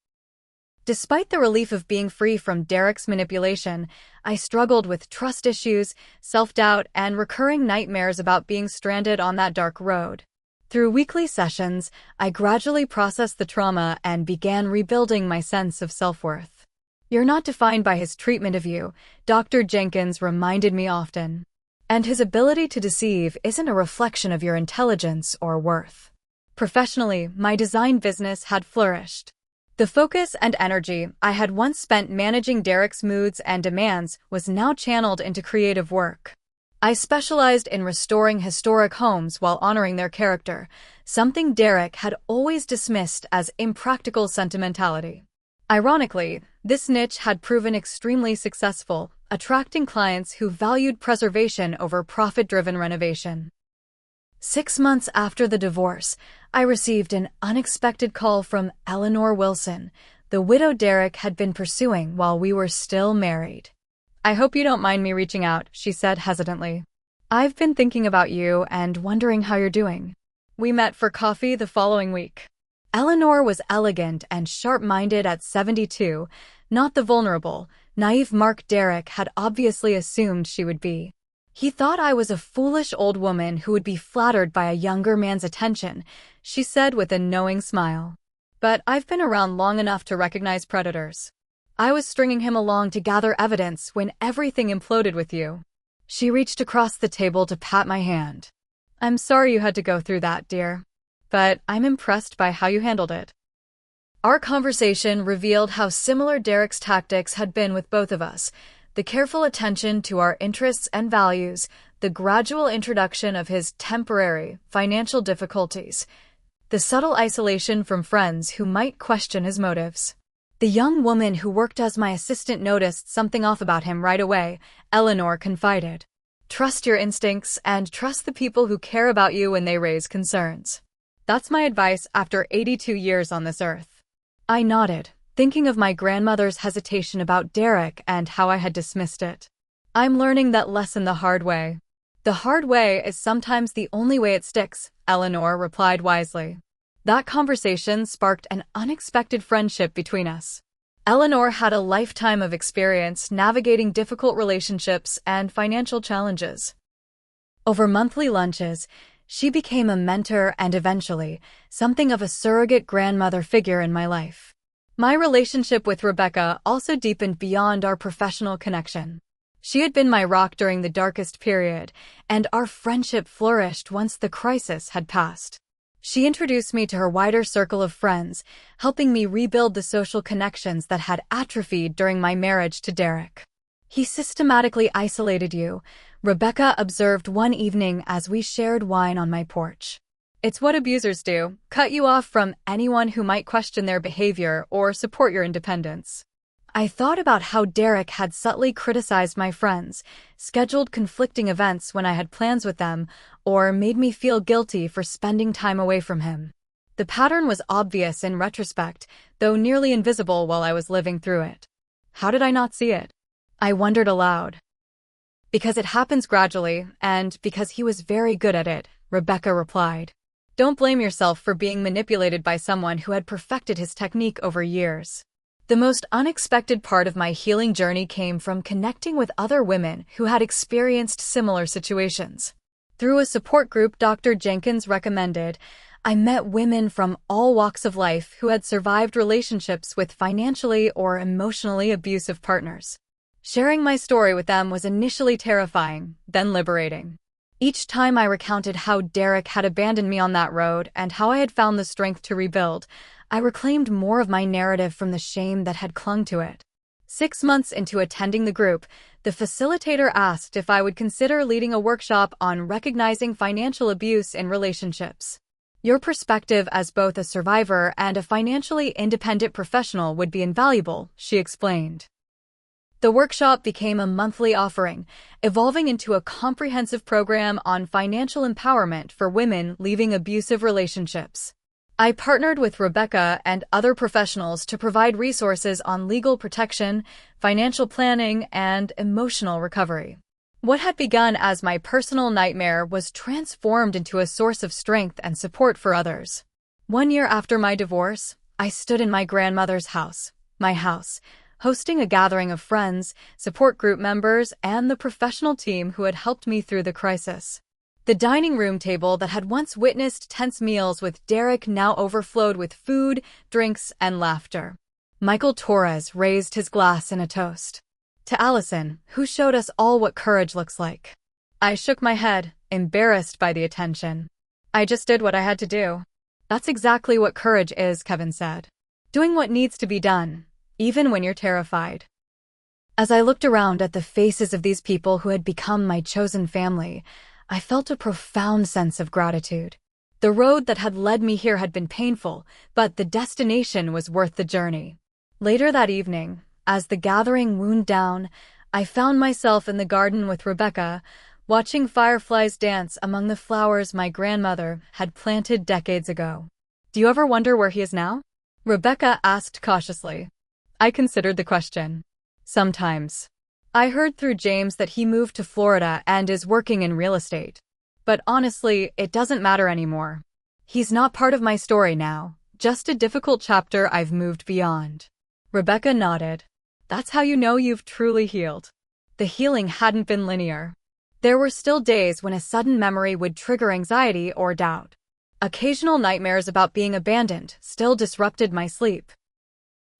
S1: Despite the relief of being free from Derek's manipulation, I struggled with trust issues, self-doubt, and recurring nightmares about being stranded on that dark road. Through weekly sessions, I gradually processed the trauma and began rebuilding my sense of self-worth. "You're not defined by his treatment of you," Dr. Jenkins reminded me often. "And his ability to deceive isn't a reflection of your intelligence or worth." Professionally, my design business had flourished. The focus and energy I had once spent managing Derek's moods and demands was now channeled into creative work. I specialized in restoring historic homes while honoring their character, something Derek had always dismissed as impractical sentimentality. Ironically, this niche had proven extremely successful, attracting clients who valued preservation over profit-driven renovation. 6 months after the divorce, I received an unexpected call from Eleanor Wilson, the widow Derek had been pursuing while we were still married. "I hope you don't mind me reaching out," she said hesitantly. "I've been thinking about you and wondering how you're doing." We met for coffee the following week. Eleanor was elegant and sharp-minded at 72, not the vulnerable, naive Mark Derek had obviously assumed she would be. He thought I was a foolish old woman who would be flattered by a younger man's attention, she said with a knowing smile. "But I've been around long enough to recognize predators. I was stringing him along to gather evidence when everything imploded with you." She reached across the table to pat my hand. "I'm sorry you had to go through that, dear. But I'm impressed by how you handled it." Our conversation revealed how similar Derek's tactics had been with both of us, The careful attention to our interests and values, the gradual introduction of his temporary financial difficulties, the subtle isolation from friends who might question his motives. The young woman who worked as my assistant noticed something off about him right away, Eleanor confided. Trust your instincts and trust the people who care about you when they raise concerns. That's my advice after 82 years on this earth. I nodded, thinking of my grandmother's hesitation about Derek and how I had dismissed it. I'm learning that lesson the hard way. The hard way is sometimes the only way it sticks, Eleanor replied wisely. That conversation sparked an unexpected friendship between us. Eleanor had a lifetime of experience navigating difficult relationships and financial challenges. Over monthly lunches, she became a mentor and eventually, something of a surrogate grandmother figure in my life. My relationship with Rebecca also deepened beyond our professional connection. She had been my rock during the darkest period, and our friendship flourished once the crisis had passed. She introduced me to her wider circle of friends, helping me rebuild the social connections that had atrophied during my marriage to Derek. He systematically isolated you, Rebecca observed one evening as we shared wine on my porch. It's what abusers do, cut you off from anyone who might question their behavior or support your independence. I thought about how Derek had subtly criticized my friends, scheduled conflicting events when I had plans with them, or made me feel guilty for spending time away from him. The pattern was obvious in retrospect, though nearly invisible while I was living through it. How did I not see it? I wondered aloud. Because it happens gradually, and because he was very good at it, Rebecca replied. Don't blame yourself for being manipulated by someone who had perfected his technique over years. The most unexpected part of my healing journey came from connecting with other women who had experienced similar situations. Through a support group Dr. Jenkins recommended, I met women from all walks of life who had survived relationships with financially or emotionally abusive partners. Sharing my story with them was initially terrifying, then liberating. Each time I recounted how Derek had abandoned me on that road and how I had found the strength to rebuild, I reclaimed more of my narrative from the shame that had clung to it. 6 months into attending the group, the facilitator asked if I would consider leading a workshop on recognizing financial abuse in relationships. Your perspective as both a survivor and a financially independent professional would be invaluable, she explained. The workshop became a monthly offering, evolving into a comprehensive program on financial empowerment for women leaving abusive relationships. I partnered with Rebecca and other professionals to provide resources on legal protection, financial planning, and emotional recovery. What had begun as my personal nightmare was transformed into a source of strength and support for others. 1 year after my divorce, I stood in my grandmother's house, my house, hosting a gathering of friends, support group members, and the professional team who had helped me through the crisis. The dining room table that had once witnessed tense meals with Derek now overflowed with food, drinks, and laughter. Michael Torres raised his glass in a toast. To Allison, who showed us all what courage looks like. I shook my head, embarrassed by the attention. I just did what I had to do. That's exactly what courage is, Kevin said. Doing what needs to be done, even when you're terrified. As I looked around at the faces of these people who had become my chosen family, I felt a profound sense of gratitude. The road that had led me here had been painful, but the destination was worth the journey. Later that evening, as the gathering wound down, I found myself in the garden with Rebecca, watching fireflies dance among the flowers my grandmother had planted decades ago. Do you ever wonder where he is now? Rebecca asked cautiously. I considered the question. Sometimes. I heard through James that he moved to Florida and is working in real estate. But honestly, it doesn't matter anymore. He's not part of my story now, just a difficult chapter I've moved beyond. Rebecca nodded. That's how you know you've truly healed. The healing hadn't been linear. There were still days when a sudden memory would trigger anxiety or doubt. Occasional nightmares about being abandoned still disrupted my sleep.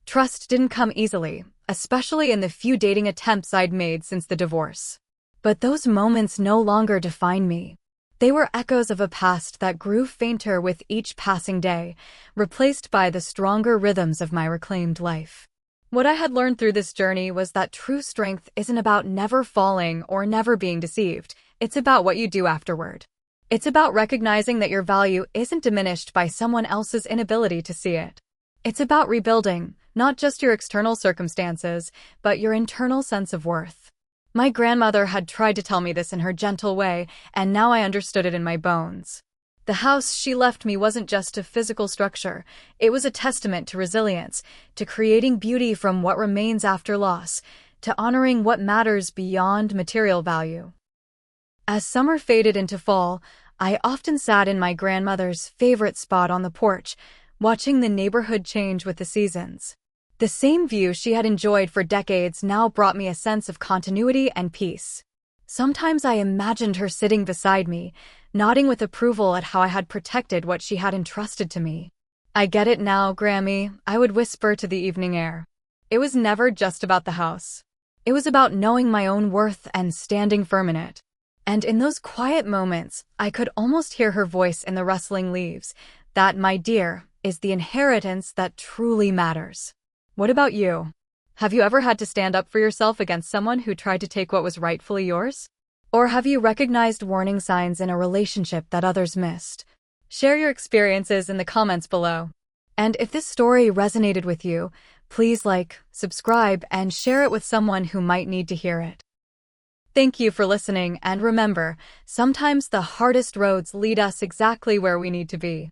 S1: Trust didn't come easily, especially in the few dating attempts I'd made since the divorce. But those moments no longer define me. They were echoes of a past that grew fainter with each passing day, replaced by the stronger rhythms of my reclaimed life. What I had learned through this journey was that true strength isn't about never falling or never being deceived. It's about what you do afterward. It's about recognizing that your value isn't diminished by someone else's inability to see it. It's about rebuilding, not just your external circumstances, but your internal sense of worth. My grandmother had tried to tell me this in her gentle way, and now I understood it in my bones. The house she left me wasn't just a physical structure. It was a testament to resilience, to creating beauty from what remains after loss, to honoring what matters beyond material value. As summer faded into fall, I often sat in my grandmother's favorite spot on the porch, watching the neighborhood change with the seasons. The same view she had enjoyed for decades now brought me a sense of continuity and peace. Sometimes I imagined her sitting beside me, nodding with approval at how I had protected what she had entrusted to me. "I get it now, Grammy," I would whisper to the evening air. It was never just about the house. It was about knowing my own worth and standing firm in it. And in those quiet moments, I could almost hear her voice in the rustling leaves, that, "My dear, is the inheritance that truly matters." What about you? Have you ever had to stand up for yourself against someone who tried to take what was rightfully yours? Or have you recognized warning signs in a relationship that others missed? Share your experiences in the comments below. And if this story resonated with you, please like, subscribe, and share it with someone who might need to hear it. Thank you for listening, and remember, sometimes the hardest roads lead us exactly where we need to be.